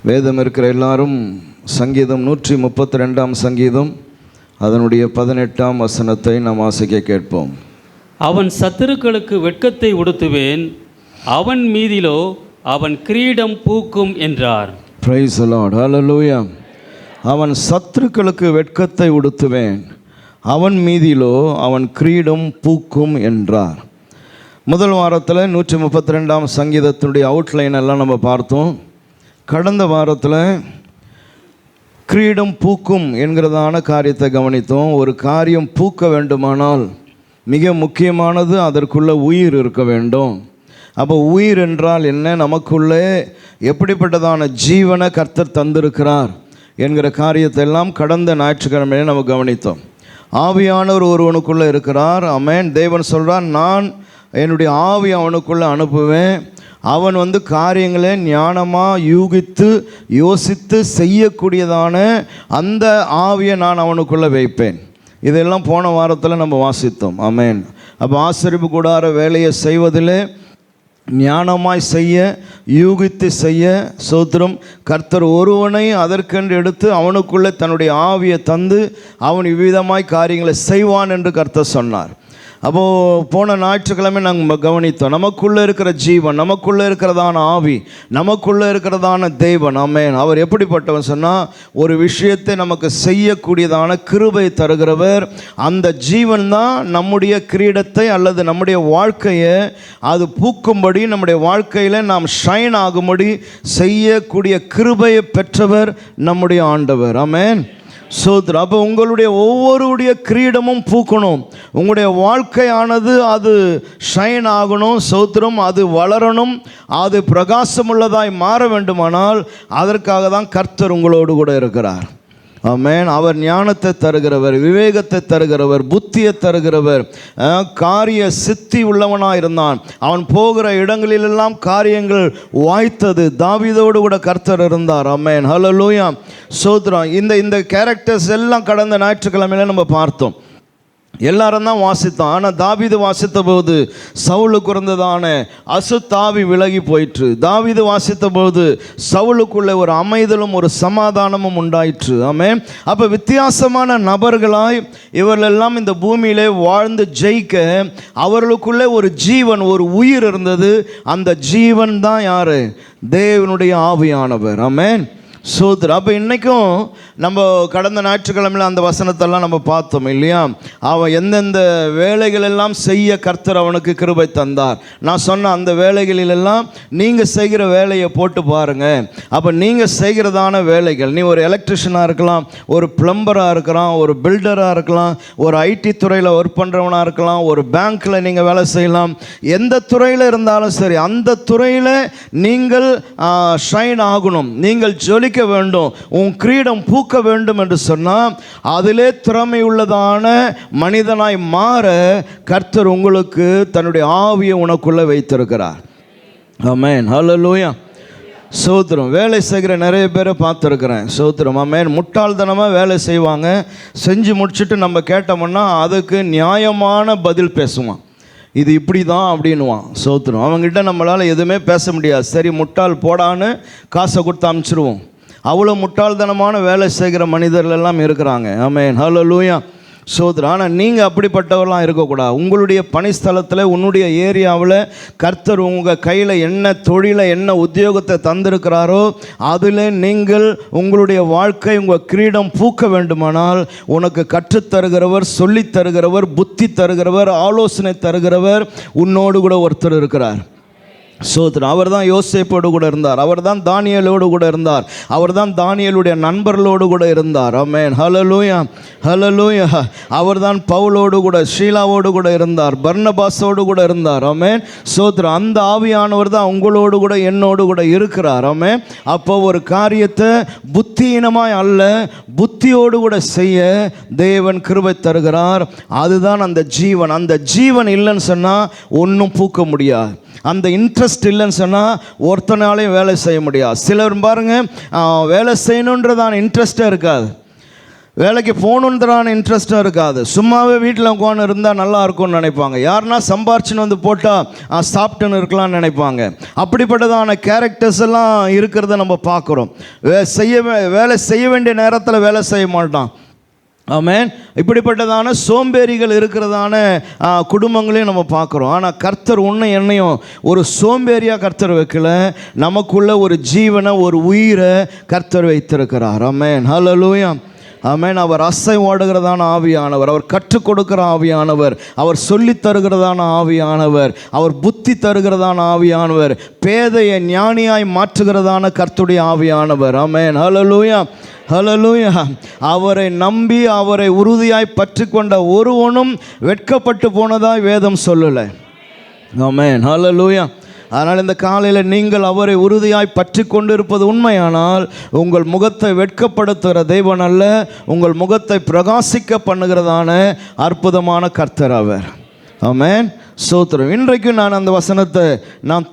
வேதம் இருக்கிற எல்லாரும் சங்கீதம் 132 சங்கீதம் அதனுடைய 18 வசனத்தை நாம் வாசிக்க கேட்போம். அவன் சத்துருக்களுக்கு வெட்கத்தை உடுத்துவேன், அவன் மீதிலோ அவன் கிரீடம் பூக்கும் என்றார். Praise the Lord. Hallelujah. அவன் சத்துருக்களுக்கு வெட்கத்தை உடுத்துவேன், அவன் மீதிலோ அவன் கிரீடம் பூக்கும் என்றார். முதல் வாரத்தில் 132 சங்கீதத்தினுடைய அவுட்லைன் எல்லாம் நம்ம பார்த்தோம். கடந்த வாரத்தில் கிரீடம் பூக்கும் என்கிறதான காரியத்தை கவனித்தோம். ஒரு காரியம் பூக்க வேண்டுமானால் மிக முக்கியமானது அதற்குள்ள உயிர் இருக்க வேண்டும். அப்போ உயிர் என்றால் என்ன, நமக்குள்ளே எப்படிப்பட்டதான ஜீவனை கர்த்தர் தந்திருக்கிறார் என்கிற காரியத்தை எல்லாம் கடந்த ஞாயிற்றுக்கிழமையிலே நம்ம கவனித்தோம். ஆவியானவர் ஒருவனுக்குள்ளே இருக்கிறார். ஆமென். தேவன் சொல்கிறார், நான் என்னுடைய ஆவி அவனுக்குள்ளே அனுப்புவேன், அவன் காரியங்களை ஞானமாக யூகித்து யோசித்து செய்யக்கூடியதான அந்த ஆவியை நான் அவனுக்குள்ளே வைப்பேன். இதெல்லாம் போன வாரத்தில் நம்ம வாசித்தோம். ஆமென். அப்போ ஆசரிப்பு கூடார வேலையை செய்வதிலே ஞானமாய் செய்ய, யூகித்து செய்ய சோத்திரம், கர்த்தர் ஒருவனை அதற்கென்று எடுத்து அவனுக்குள்ளே தன்னுடைய ஆவியை தந்து அவன் இவ்விதமாய் காரியங்களை செய்வான் என்று கர்த்தர் சொன்னார். அப்போது போன ஞாயிற்றுக்கிழமை நாங்கள் கவனித்தோம், நமக்குள்ளே இருக்கிற ஜீவன், நமக்குள்ளே இருக்கிறதான ஆவி, நமக்குள்ளே இருக்கிறதான தேவன். ஆமென். அவர் எப்படிப்பட்டவன் சொன்னால், ஒரு விஷயத்தை நமக்கு செய்யக்கூடியதான கிருபை தருகிறவர். அந்த ஜீவன் தான் நம்முடைய கிரீடத்தை அல்லது நம்முடைய வாழ்க்கையை அது பூக்கும்படி, நம்முடைய வாழ்க்கையில் நாம் ஷைன் ஆகும்படி செய்யக்கூடிய கிருபையை பெற்றவர் நம்முடைய ஆண்டவர். ஆமென். சோத்ரா. அப்போ உங்களுடைய ஒவ்வொருடைய கிரீடமும் பூக்கணும், உங்களுடைய வாழ்க்கையானது அது ஷைன் ஆகணும். சோத்ரம். அது வளரணும், அது பிரகாசமுள்ளதாய் மாற வேண்டுமானால் அதற்காக தான் கர்த்தர் உங்களோடு கூட இருக்கிறார். ஆமென். அவர் ஞானத்தை தருகிறவர், விவேகத்தை தருகிறவர், புத்தியை தருகிறவர், காரிய சித்தி உள்ளவனாக இருந்தான். அவன் போகிற இடங்களிலெல்லாம் காரியங்கள் வாய்த்தது. தாவீதோடு கூட கர்த்தர் இருந்தார். ஆமென். ஹல்லேலூயா. சோத்ரம். இந்த கேரக்டர்ஸ் எல்லாம் கடந்த ஞாயிற்றுக்கிழமையில நம்ம பார்த்தோம். எல்லாரும் தான் வாசித்தான். ஆனால் தாவீது வாசித்த போது சவுலுக்கு இருந்ததான அசுத்தாவி விலகி போயிற்று. தாவீது வாசித்த போது சவுலுக்குள்ளே ஒரு அமைதலும் ஒரு சமாதானமும் உண்டாயிற்று. ஆமென். அப்போ வித்தியாசமான நபர்களாய் இவர்களெல்லாம் இந்த பூமியிலே வாழ்ந்து ஜெயிக்க அவர்களுக்குள்ளே ஒரு ஜீவன், ஒரு உயிர் இருந்தது. அந்த ஜீவன் தான் யாரு? தேவனுடைய ஆவியானவர். ஆமென். சோதர். அப்போ இன்றைக்கும் நம்ம கடந்த ஞாயிற்றுக்கிழமையில் அந்த வசனத்தெல்லாம் நம்ம பார்த்தோம் இல்லையா? அவன் எந்தெந்த வேலைகள் எல்லாம் செய்ய கர்த்தர் அவனுக்கு கிருபை தந்தார். நான் சொன்ன அந்த வேலைகளிலெல்லாம் நீங்கள் செய்கிற வேலையை போட்டு பாருங்கள். அப்போ நீங்கள் செய்கிறதான வேலைகள், நீ ஒரு எலக்ட்ரிஷியனாக இருக்கலாம், ஒரு பிளம்பராக இருக்கலாம், ஒரு பில்டராக இருக்கலாம், ஒரு ஐடி துறையில் ஒர்க் பண்ணுறவனாக இருக்கலாம், ஒரு பேங்க்கில் நீங்கள் வேலை செய்யலாம். எந்த துறையில் இருந்தாலும் சரி, அந்த துறையில் நீங்கள் ஷைன் ஆகணும், நீங்கள் ஜொலிக்க வேண்டும், உன் கிரீடம் பூக்க வேண்டும் என்று சொன்னால் அதிலே திறமை உள்ளதான மனிதனாய் மாற கர்த்தர் உங்களுக்கு தன்னுடைய ஆவியை உனக்குள்ள வைத்திருக்கிறார். ஆமென். ஹல்லேலூயா. சோத்திரம். வேலை செய்கிற நிறைய பேரை பார்த்துருக்குறேன். சோத்திரம். ஆமென். முட்டாள்தனமாக வேலை செய்வாங்க. செஞ்சு முடிச்சுட்டு நம்ம கேட்டோம்னா அதுக்கு நியாயமான பதில் பேசுவான். இது இப்படி தான் அப்படின்வான். சோத்திரம். அவங்ககிட்ட நம்மளால் எதுவுமே பேச முடியாது. சரி முட்டாள் போடான்னு காசை கொடுத்து அனுப்பிச்சிடுவோம். அவ்வளோ முட்டாள்தனமான வேலை செய்கிற மனிதர்கள் எல்லாம் இருக்கிறாங்க. ஆமென். ஹல்லேலூயா. சோதரா. ஆனால் நீங்கள் அப்படிப்பட்டவர்களாம் இருக்கக்கூடாது. உங்களுடைய பணிஸ்தலத்தில், உன்னுடைய ஏரியாவில் கர்த்தர் உங்கள் கையில் என்ன தொழிலை, என்ன உத்தியோகத்தை தந்திருக்கிறாரோ அதில் நீங்கள் உங்களுடைய வாழ்க்கை, உங்கள் கிரீடம் பூக்க வேண்டுமானால் உனக்கு கற்றுத்தருகிறவர், சொல்லித் தருகிறவர், புத்தி தருகிறவர், ஆலோசனை தருகிறவர் உன்னோடு கூட ஒருத்தர் இருக்கிறார். சோதரன். அவர் தான் யோசேப்போடு கூட இருந்தார், அவர் தான் தானியேலோடு கூட இருந்தார், அவர் தான் தானியேலுடைய நண்பர்களோடு கூட இருந்தார். ஆமென். ஹல்லேலூயா. ஹல்லேலூயா. அவர் தான் பவுலோடு கூட, ஷீலாவோடு கூட இருந்தார், பர்னபாஸோடு கூட இருந்தார். ஆமென். சோதரன். அந்த ஆவியானவர் தான் உங்களோடு கூட என்னோடு கூட இருக்கிறார். ஆமென். அப்போ ஒரு காரியத்தை புத்தியினமாய் அல்ல, புத்தியோடு கூட செய்ய தேவன் கிருபை தருகிறார். அதுதான் அந்த ஜீவன். அந்த ஜீவன் இல்லைன்னு சொன்னால் ஒன்றும் பூக்க முடியாது. அந்த இன்ட்ரெஸ்ட் இல்லைன்னு சொன்னால் ஒருத்தனாலையும் வேலை செய்ய முடியாது. சிலர் பாருங்கள், வேலை செய்யணுன்றதான இன்ட்ரெஸ்டே இருக்காது. வேலைக்கு போகணுன்றதான இன்ட்ரெஸ்ட்டாக இருக்காது. சும்மாவே வீட்டில் உட்காந்து இருந்தால் நல்லா இருக்கும்னு நினைப்பாங்க. யாருன்னா சம்பாரிச்சுன்னு வந்து போட்டால் சாப்பிட்டுன்னு இருக்கலாம்னு நினைப்பாங்க. அப்படிப்பட்டதான கேரக்டர்ஸ் எல்லாம் இருக்கிறத நம்ம பார்க்குறோம். வேலை செய்ய வேண்டிய நேரத்தில் வேலை செய்ய மாட்டான். ஆமென். இப்படிப்பட்டதான சோம்பேறிகள் இருக்கிறதான குடும்பங்களையும் நம்ம பார்க்குறோம். ஆனால் கர்த்தர் உன்னை என்னையும் ஒரு சோம்பேறியாக கர்த்தர் வைக்கல. நமக்குள்ள ஒரு ஜீவனை, ஒரு உயிரை கர்த்தர் வைத்திருக்கிறார். ஆமென். ஹல்லேலூயா. ஆமென். அவர் அசை ஓடுகிறதான ஆவியானவர், அவர் கற்றுக் கொடுக்கிற ஆவியானவர், அவர் சொல்லி தருகிறதான ஆவியானவர், அவர் புத்தி தருகிறதான ஆவியானவர், பேதையை ஞானியாய் மாற்றுகிறதான கர்த்தருடைய ஆவியானவர். ஆமென். ஹல்லேலூயா. ஹல்லேலூயா. அவரை நம்பி அவரை உறுதியாய் பற்றி கொண்ட ஒருவனும் வெட்கப்பட்டு போனதாய் வேதம் சொல்லலை. ஆமென். ஹல்லேலூயா. அதனால் இந்த காலையில் நீங்கள் அவரை உறுதியாய் பற்றி கொண்டு இருப்பது உண்மையானால் உங்கள் முகத்தை வெட்கப்படுத்துகிற தெய்வன் அல்ல, உங்கள் முகத்தை பிரகாசிக்க பண்ணுகிறதான அற்புதமான கர்த்தர் அவர். ஆமென். ஸ்தோத்திரம். இன்றைக்கு நான் அந்த வசனத்தை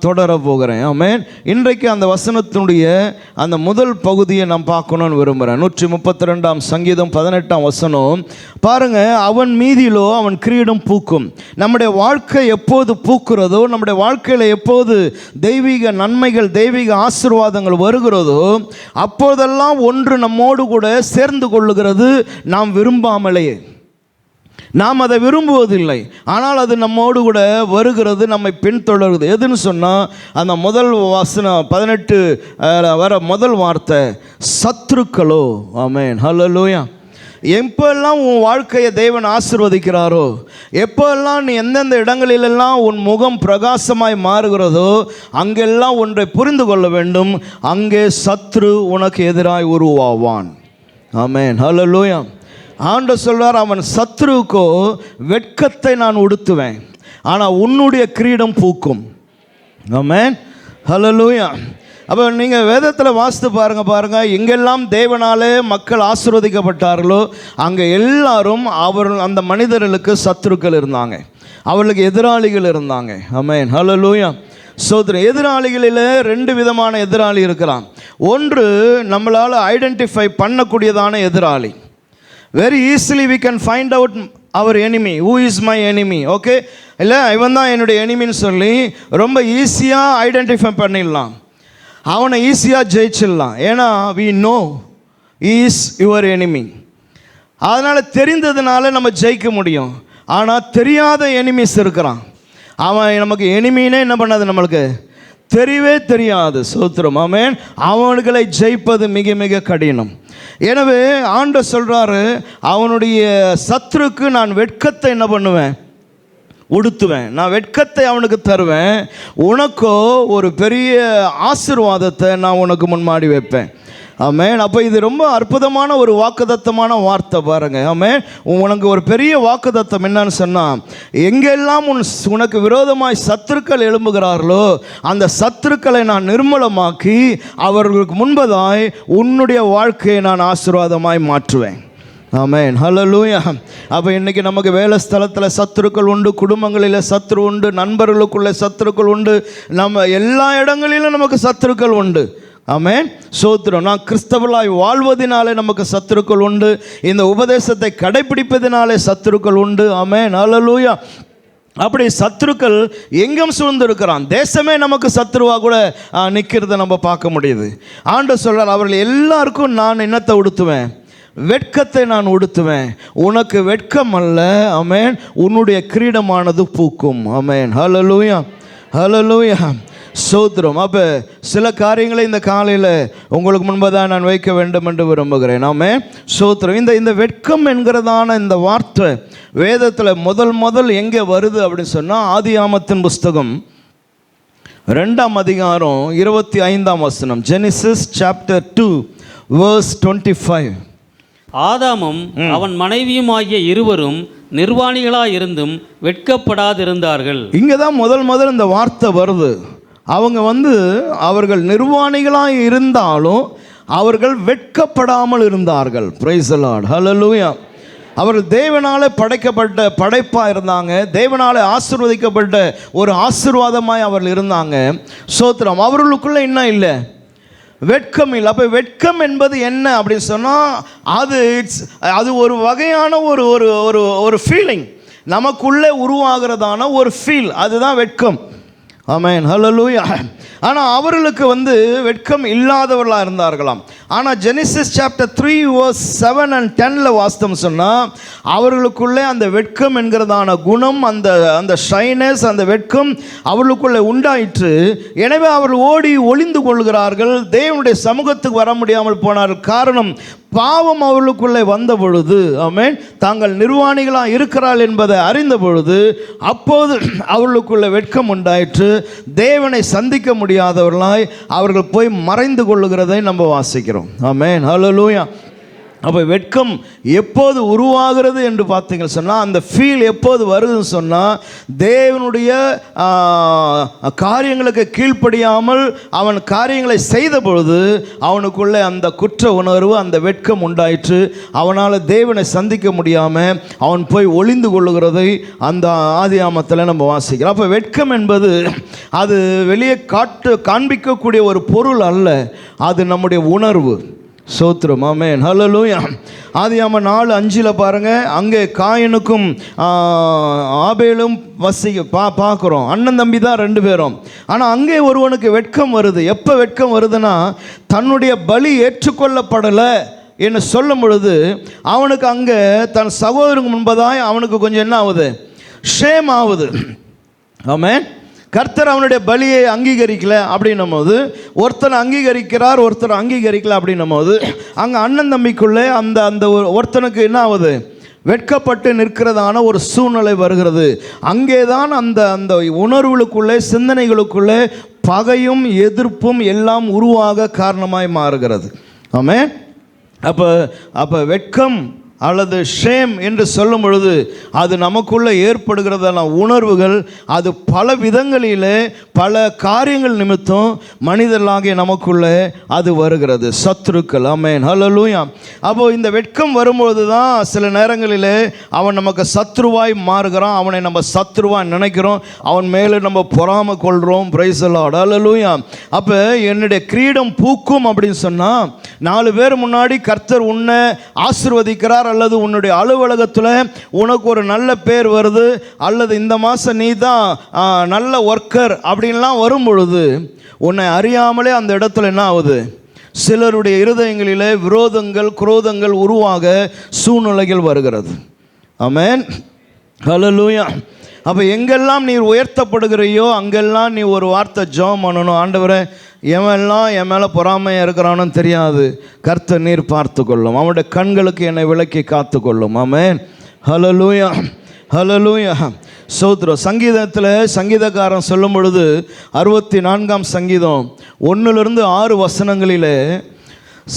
தொடர போகிறேன். ஆமென். இன்றைக்கு அந்த வசனத்தினுடைய அந்த முதல் பகுதியை நான் பார்க்கணும்னு விரும்புகிறேன். 132 சங்கீதம் 18 வசனம் பாருங்க. அவன் மீதிலோ அவன் கிரீடம் பூக்கும். நம்முடைய வாழ்க்கை எப்போது பூக்கிறதோ, நம்முடைய வாழ்க்கையில் எப்போது தெய்வீக நன்மைகள், தெய்வீக ஆசீர்வாதங்கள் வருகிறதோ, அப்போதெல்லாம் ஒன்று நம்மோடு கூட சேர்ந்து கொள்ளுகிறது. நாம் விரும்பாமலேயே, நாம் அதை விரும்புவதில்லை, ஆனால் அது நம்மோடு கூட வருகிறது, நம்மை பின்தொடருது. எதுன்னு சொன்னால் அந்த முதல் வசனம் 18 வர முதல் வார்த்தை சத்துருக்களோ. ஆமென். ஹல்லேலூயா. எப்பெல்லாம் உன் வாழ்க்கையை தேவன் ஆசீர்வதிக்கிறாரோ, எப்பெல்லாம் நீ எந்தெந்த இடங்களிலெல்லாம் உன் முகம் பிரகாசமாய் மாறுகிறதோ, அங்கெல்லாம் ஒன்றை புரிந்து கொள்ள வேண்டும், அங்கே சத்ரு உனக்கு எதிராய் உருவாவான். ஆமென். ஹல்லேலூயா. ஆண்டவர் சொல்வார், அவன் சத்ருவுக்கோ வெட்கத்தை நான் உடுத்துவேன், ஆனால் உன்னுடைய கிரீடம் பூக்கும். ஆமென். ஹல்லேலூயா. அப்போ நீங்கள் வேதத்தில் வாசித்து பாருங்கள், எங்கெல்லாம் தேவனாலே மக்கள் ஆசீர்வதிக்கப்பட்டார்களோ அங்கே எல்லாரும் அந்த மனிதர்களுக்கு சத்துருக்கள் இருந்தாங்க, அவர்களுக்கு எதிராளிகள் இருந்தாங்க. ஆமென். ஹல்லேலூயா. சோதரன், எதிராளிகளில் 2 விதமான எதிராளி இருக்கிறான். ஒன்று நம்மளால் ஐடென்டிஃபை பண்ணக்கூடியதான எதிராளி. Very easily we can find out our enemy. Who is my enemy? Okay, இல்லை இவன் தான் என்னுடைய எனிமின்னு சொல்லி ரொம்ப ஈஸியாக ஐடென்டிஃபை பண்ணிடலாம், அவனை ஈஸியாக ஜெயிச்சிடலாம். ஏன்னா we know he is your enemy. அதனால் தெரிந்ததுனால நம்ம ஜெயிக்க முடியும். ஆனால் தெரியாத எனிமிஸ் இருக்கிறான், அவன் நமக்கு எனிமின்னே என்ன பண்ணாது, நம்மளுக்கு தெரியவே தெரியாது. சோத்திரம். ஆமென். அவனுகளை ஜெயிப்பது மிக மிக கடினம். எனவே ஆண்டவர் சொல்கிறாரு, அவனுடைய சத்துருக்கு நான் வெட்கத்தை என்ன பண்ணுவேன், உடுத்துவேன். நான் வெட்கத்தை அவனுக்கு தருவேன், உனக்கோ ஒரு பெரிய ஆசீர்வாதத்தை நான் உனக்கு முன்மாடி வைப்பேன். ஆமென். அப்போ இது ரொம்ப அற்புதமான ஒரு வாக்குத்தத்தமான வார்த்தை பாருங்க. ஆமென். உனக்கு ஒரு பெரிய வாக்குத்தத்தம் என்னன்னு சொன்னால், எங்கெல்லாம் உனக்கு விரோதமாய் சத்துருக்கள் எழும்புகிறார்களோ அந்த சத்துருக்களை நான் நிர்மூலமாக்கி அவர்களுக்கு முன்பதாய் உன்னுடைய வாழ்க்கையை நான் ஆசீர்வாதமாய் மாற்றுவேன். ஆமென். ஹல்லேலூயா. அப்போ இன்றைக்கி நமக்கு வேலை ஸ்தலத்தில் சத்துருக்கள் உண்டு, குடும்பங்களில் சத்துரு உண்டு, நண்பர்களுக்குள்ள சத்துருக்கள் உண்டு, நம்ம எல்லா இடங்களிலும் நமக்கு சத்துருக்கள் உண்டு. ஆமென். சோத்திரம். நான் கிறிஸ்தவர்களாய் வாழ்வதனாலே நமக்கு சத்துருக்கள் உண்டு, இந்த உபதேசத்தை கடைபிடிப்பதினாலே சத்துருக்கள் உண்டு. ஆமென். ஹல்லேலூயா. அப்படி சத்துருக்கள் எங்கும் சூழ்ந்திருக்கிறான். தேசமே நமக்கு சத்துருவாக கூட நிற்கிறத நம்ம பார்க்க முடியுது. ஆண்டவர் சொல்றார், அவர்கள் எல்லாருக்கும் நான் என்னத்தை உடுத்துவேன், வெட்கத்தை நான் உடுத்துவேன். உனக்கு வெட்கம் அல்ல, ஆமென், உன்னுடைய கிரீடமானது பூக்கும். ஆமென். ஹல்லேலூயா. ஹல்லேலூயா. சோத்திரம். அப்போ சில காரியங்களை இந்த காலையில் உங்களுக்கு முன்பதாக நான் வைக்க வேண்டும் என்று விரும்புகிறேன். ஆமென். சோத்திரம். இந்த வெட்கம் என்கிறதான இந்த வார்த்தை வேதத்தில் முதல் எங்கே வருது அப்படின்னு சொன்னால், ஆதியாமத்தின் புஸ்தகம் 2ஆம் அதிகாரம் 25ஆம் வசனம். Genesis chapter 2 verse 25. ஆதாமும் அவன் மனைவியுமாகிய இருவரும் நிர்வாணிகளாயிருந்தும் வெட்கப்படாதிருந்தார்கள். இங்கே தான் முதல் இந்த வார்த்தை வருது. அவங்க அவர்கள் நிர்வாணிகளாக இருந்தாலும் அவர்கள் வெட்கப்படாமல் இருந்தார்கள். Praise the lord. ஹல்லேலூயா. அவர்கள் தேவனாலே படைக்கப்பட்ட படைப்பாக இருந்தாங்க, தேவனாலே ஆசீர்வதிக்கப்பட்ட ஒரு ஆசீர்வாதமாய் அவர்கள் இருந்தாங்க. சோத்திரம். அவர்களுக்குள்ளே என்ன இல்லை, வெட்கம் இல்லை. அப்போ வெட்கம் என்பது என்ன அப்படின்னு சொன்னால் அது ஒரு வகையான ஒரு ஒரு ஒரு ஒரு ஃபீலிங், நமக்குள்ளே உருவாகிறதான ஒரு ஃபீல், அதுதான் வெட்கம். ஆமென், ஹல்லேலூயா. ஆனால் அவர்களுக்கு வெட்கம் இல்லாதவர்களாக இருந்தார்களாம். ஆனால் Genesis chapter 3 verse 7 and 10 Vasantham சொன்னால் அவர்களுக்குள்ளே அந்த வெட்கம் என்கிறதான குணம், அந்த அந்த ஷைனஸ், அந்த வெட்கம் அவர்களுக்குள்ளே உண்டாயிற்று. எனவே அவர்கள் ஓடி ஒளிந்து கொள்கிறார்கள், தேவனுடைய சமூகத்துக்கு வர முடியாமல் போனார்கள். காரணம், பாவம் அவர்களுக்குள்ளே வந்த பொழுது, ஆமென், தாங்கள் நிர்வாணிகளாக இருக்கிறாள் என்பதை அறிந்த பொழுது அப்போது அவர்களுக்குள்ளே வெட்கம் உண்டாயிற்று. தேவனை சந்திக்க முடியாதவர்களாய் அவர்கள் போய் மறைந்து கொள்ளுகிறதை நம்ம வாசிக்கிறோம். ஆமென், ஹல்லேலூயா. அப்போ வெட்கம் எப்போது உருவாகிறது என்று பார்த்தீங்கன்னு சொன்னால், அந்த ஃபீல் எப்போது வருதுன்னு சொன்னால், தேவனுடைய காரியங்களுக்கு கீழ்ப்படியாமல் அவன் காரியங்களை செய்த பொழுது அவனுக்குள்ளே அந்த குற்ற உணர்வு, அந்த வெட்கம் உண்டாயிற்று. அவனால் தேவனை சந்திக்க முடியாமல் அவன் போய் ஒளிந்து கொள்ளுகிறதை அந்த ஆதியாமத்தில் நம்ம வாசிக்கிறோம். அப்போ வெட்கம் என்பது அது வெளியே காண்பிக்கக்கூடிய ஒரு பொருள் அல்ல, அது நம்முடைய உணர்வு. சோத்திரம், ஆமென், ஹல்லேலூயா. ஆதியாகமம் 4:5 பாருங்க, அங்கே காயனுக்கும் ஆபேலும் பார்க்குறோம், அண்ணன் தம்பி தான் 2 பேரும். ஆனால் அங்கே ஒருவனுக்கு வெட்கம் வருது. எப்போ வெட்கம் வருதுன்னா, தன்னுடைய பலி ஏற்றுக்கொள்ளப்படலை என்று சொல்லும் பொழுது அவனுக்கு அங்கே தன் சகோதரனுக்கு முன்பதாய் அவனுக்கு கொஞ்சம் என்ன ஆகுது, ஷேம் ஆகுது. ஆமென். கர்த்தர் அவனுடைய பலியை அங்கீகரிக்கல அப்படின்னும் போது, ஒருத்தர் அங்கீகரிக்கிறார், ஒருத்தர் அங்கீகரிக்கல அப்படின்னும் போது அங்கே அண்ணன் தம்பிக்குள்ளே அந்த அந்த ஒருத்தனுக்கு என்ன ஆகுது, வெட்கப்பட்டு நிற்கிறதான ஒரு சூழ்நிலை வருகிறது. அங்கே தான் அந்த அந்த உணர்வுகளுக்குள்ளே, சிந்தனைகளுக்குள்ளே பகையும் எதிர்ப்பும் எல்லாம் உருவாக காரணமாய் மாறுகிறது. ஆமென். அப்போ வெட்கம் அல்லது ஷேம் என்று சொல்லும் பொழுது அது நமக்குள்ளே ஏற்படுகிறதான உணர்வுகள், அது பல விதங்களிலே பல காரியங்கள் நிமித்தம் மனிதர்களாகிய நமக்குள்ளே அது வருகிறது. சத்துருக்கள், ஆமென், ஹல்லேலூயா. அப்போது இந்த வெட்கம் வரும்பொழுது தான் சில நேரங்களிலே அவன் நமக்கு சத்ருவாய் மாறுகிறான், அவனை நம்ம சத்ருவாய் நினைக்கிறோம், அவன் மேலே நம்ம பொறாமை கொள்கிறோம். பிரைஸ் தி லார்ட், ஹல்லேலூயா. அப்போ என்னுடைய கிரீடம் பூக்கும் அப்படின்னு சொன்னால், 4 பேர் முன்னாடி கர்த்தர் உன்னை ஆசீர்வதிக்கிறார், அல்லது உன்னுடைய அலுவலகத்தில் உனக்கு ஒரு நல்ல பேர் வருது, அல்லது இந்த மாதம் நீ தான் நல்ல ஒர்க்கர் அப்படின்லாம் வரும் பொழுது உன்னை அறியாமலே அந்த இடத்துல என்ன ஆகுது, சிலருடைய இருதயங்களிலே விரோதங்கள், குரோதங்கள் உருவாக சூழ்நிலைகள் வருகிறது. ஆமென், ஹல்லேலூயா. அப்போ எங்கெல்லாம் நீ உயர்த்தப்படுகிறையோ அங்கெல்லாம் நீ ஒரு வார்த்தை ஜெபம் பண்ணணும். ஆண்டவரே, எவெல்லாம் என் மேலே பொறாமையாக இருக்கிறானோ தெரியாது, கர்த்தர் நீர் பார்த்து கொள்ளும், அவனுடைய கண்களுக்கு என்னை விலக்கி காத்து கொள்ளும். ஆமென், ஹல்லேலூயா, ஹல்லேலூயா. சோத்ரம். சங்கீதத்தில் சங்கீதக்காரன் சொல்லும் பொழுது 64ஆம் சங்கீதம் 1-6 வசனங்களிலே,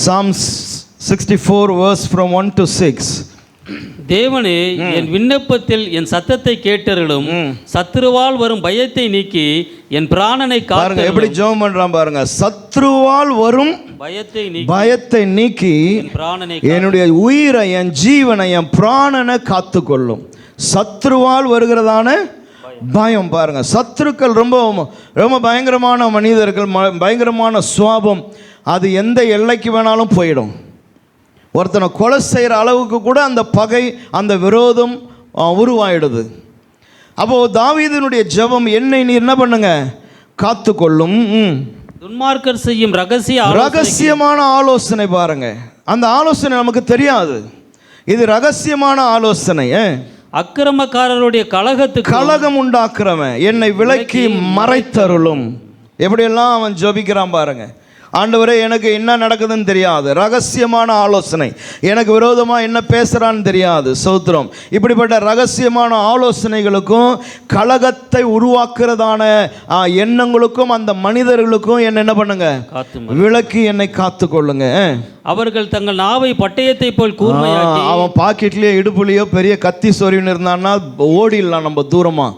Psalms 64 verse from 1 to 6, தேவனே, என் விண்ணப்பத்தில் என் சத்தத்தை கேட்டருளும், சத்ருவால் வரும் பயத்தை நீக்கி என் பிராணனை காத்து. எப்படி ஜெபம் பண்றான் பாருங்க. சத்ருவால் வரும் பயத்தை நீக்கி என்னுடைய உயிரை, என் ஜீவனை, என் பிராணனை காத்து கொள்ளும். சத்ருவால் வருகிறதான பயம் பாருங்க. சத்ருக்கள் ரொம்ப ரொம்ப பயங்கரமான மனிதர்கள், பயங்கரமான சுவாபம். அது எந்த எல்லைக்கு வேணாலும் போயிடும். ஒருத்தனை கொலை செய்கிற அளவுக்கு கூட அந்த பகை, அந்த விரோதம் உருவாயிடுது. அப்போது தாவீதினுடைய ஜெபம், என்னை நீ என்ன பண்ணுங்க, காத்து கொள்ளும். துன்மார்க்கர் செய்யும் ரகசியமான ஆலோசனை பாருங்க. அந்த ஆலோசனை நமக்கு தெரியாது, இது ரகசியமான ஆலோசனை. அக்கிரமக்காரருடைய கலகம் உண்டாக்குறவன் என்னை விலக்கி மறைத்தருளும். எப்படியெல்லாம் அவன் ஜெபிக்கிறான் பாருங்க. ஆண்டவரே, எனக்கு என்ன நடக்குதுன்னு தெரியாது, ரகசியமான ஆலோசனை, எனக்கு விரோதமாக என்ன பேசுகிறான்னு தெரியாது. சோத்திரம். இப்படிப்பட்ட ரகசியமான ஆலோசனைகளுக்கும் கலகத்தை உருவாக்குறதான எண்ணங்களுக்கும் அந்த மனிதர்களுக்கும் என்ன பண்ணுங்க, விலக்கி என்னை காத்து கொள்ளுங்க. அவர்கள் தங்கள் நாவை பட்டயத்தை போல் கூர்மையாக்கி, அவன் பாக்கெட்லேயோ இடுப்புலையோ பெரிய கத்தி சொருவின்னு இருந்தான்னா ஓடிடலாம் நம்ம தூரமாக.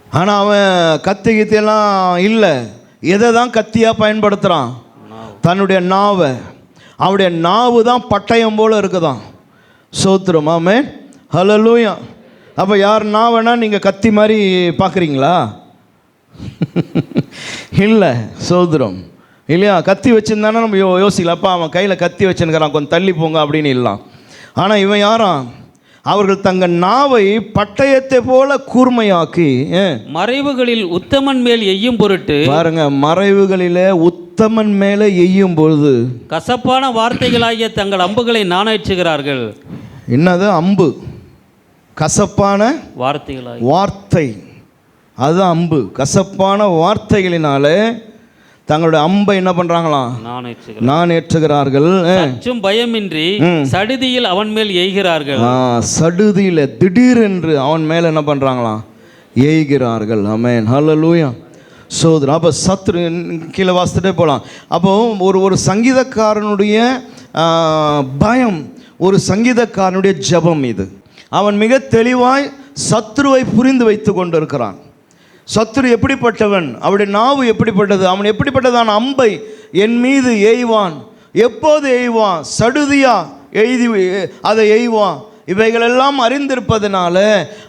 ஆனால் அவன் கத்தி கித்தியெல்லாம் இல்லை, எதை தான் கத்தியாக பயன்படுத்துகிறான், தன்னுடைய நாவை. அவனுடைய நாவு தான் பட்டயம் போல் இருக்குதான். சோத்திரம், ஆமென், ஹல்லேலூயா. அப்போ யார் நாவனா நீங்கள் கத்தி மாதிரி பார்க்குறீங்களா? இல்லை. சோத்திரம். இல்லையா? கத்தி வச்சுருந்தானே நம்ம யோசிக்கலாம், அப்பா அவன் கையில் கத்தி வச்சுருக்கிறான், கொஞ்சம் தள்ளி போங்க அப்படின்னு இல்லாம். ஆனால் இவன் யாராம்? அவர்கள் தங்கள் நாவை பட்டயத்தை போல கூர்மையாக்கி மறைவுகளில் உத்தமன் மேல் எய்யும் பொருட்டு, பாருங்க, மறைவுகளிலே உத்தமன் மேலே எய்யும் பொழுது கசப்பான வார்த்தைகளாகிய தங்கள் அம்புகளை நாணேற்றுகிறார்கள். என்னது அம்பு? கசப்பான வார்த்தை, அதுதான் அம்பு. கசப்பான வார்த்தைகளினாலே தங்களுடைய அம்பை என்ன பண்றாங்களாம்? நாணேற்றுகிறார்கள். சற்றும் பயமின்றி சடுதியில் அவன் மேல் எய்கிறார்கள். சடுதியில் திடீரென்று அவன் மேல என்ன பண்றாங்களாம்? எய்கிறார்கள். ஆமென், ஹல்லேலூயா. சோதரா, அப்போ சத்ரு கீழே வாசித்துட்டே போகலாம். அப்போ ஒரு சங்கீதக்காரனுடைய பயம், ஒரு சங்கீதக்காரனுடைய ஜெபம் இது. அவன் மிக தெளிவாய் சத்ருவை புரிந்து வைத்து கொண்டிருக்கிறான். சத்ரு எப்படிப்பட்டவன், அவருடைய நாவு எப்படிப்பட்டது, அவன் எப்படிப்பட்டதான அம்பை என் மீது எய்வான். எப்போது எய்வான்? சடுதியா அதை எய்வான். இவைகளெல்லாம் அறிந்திருப்பதனால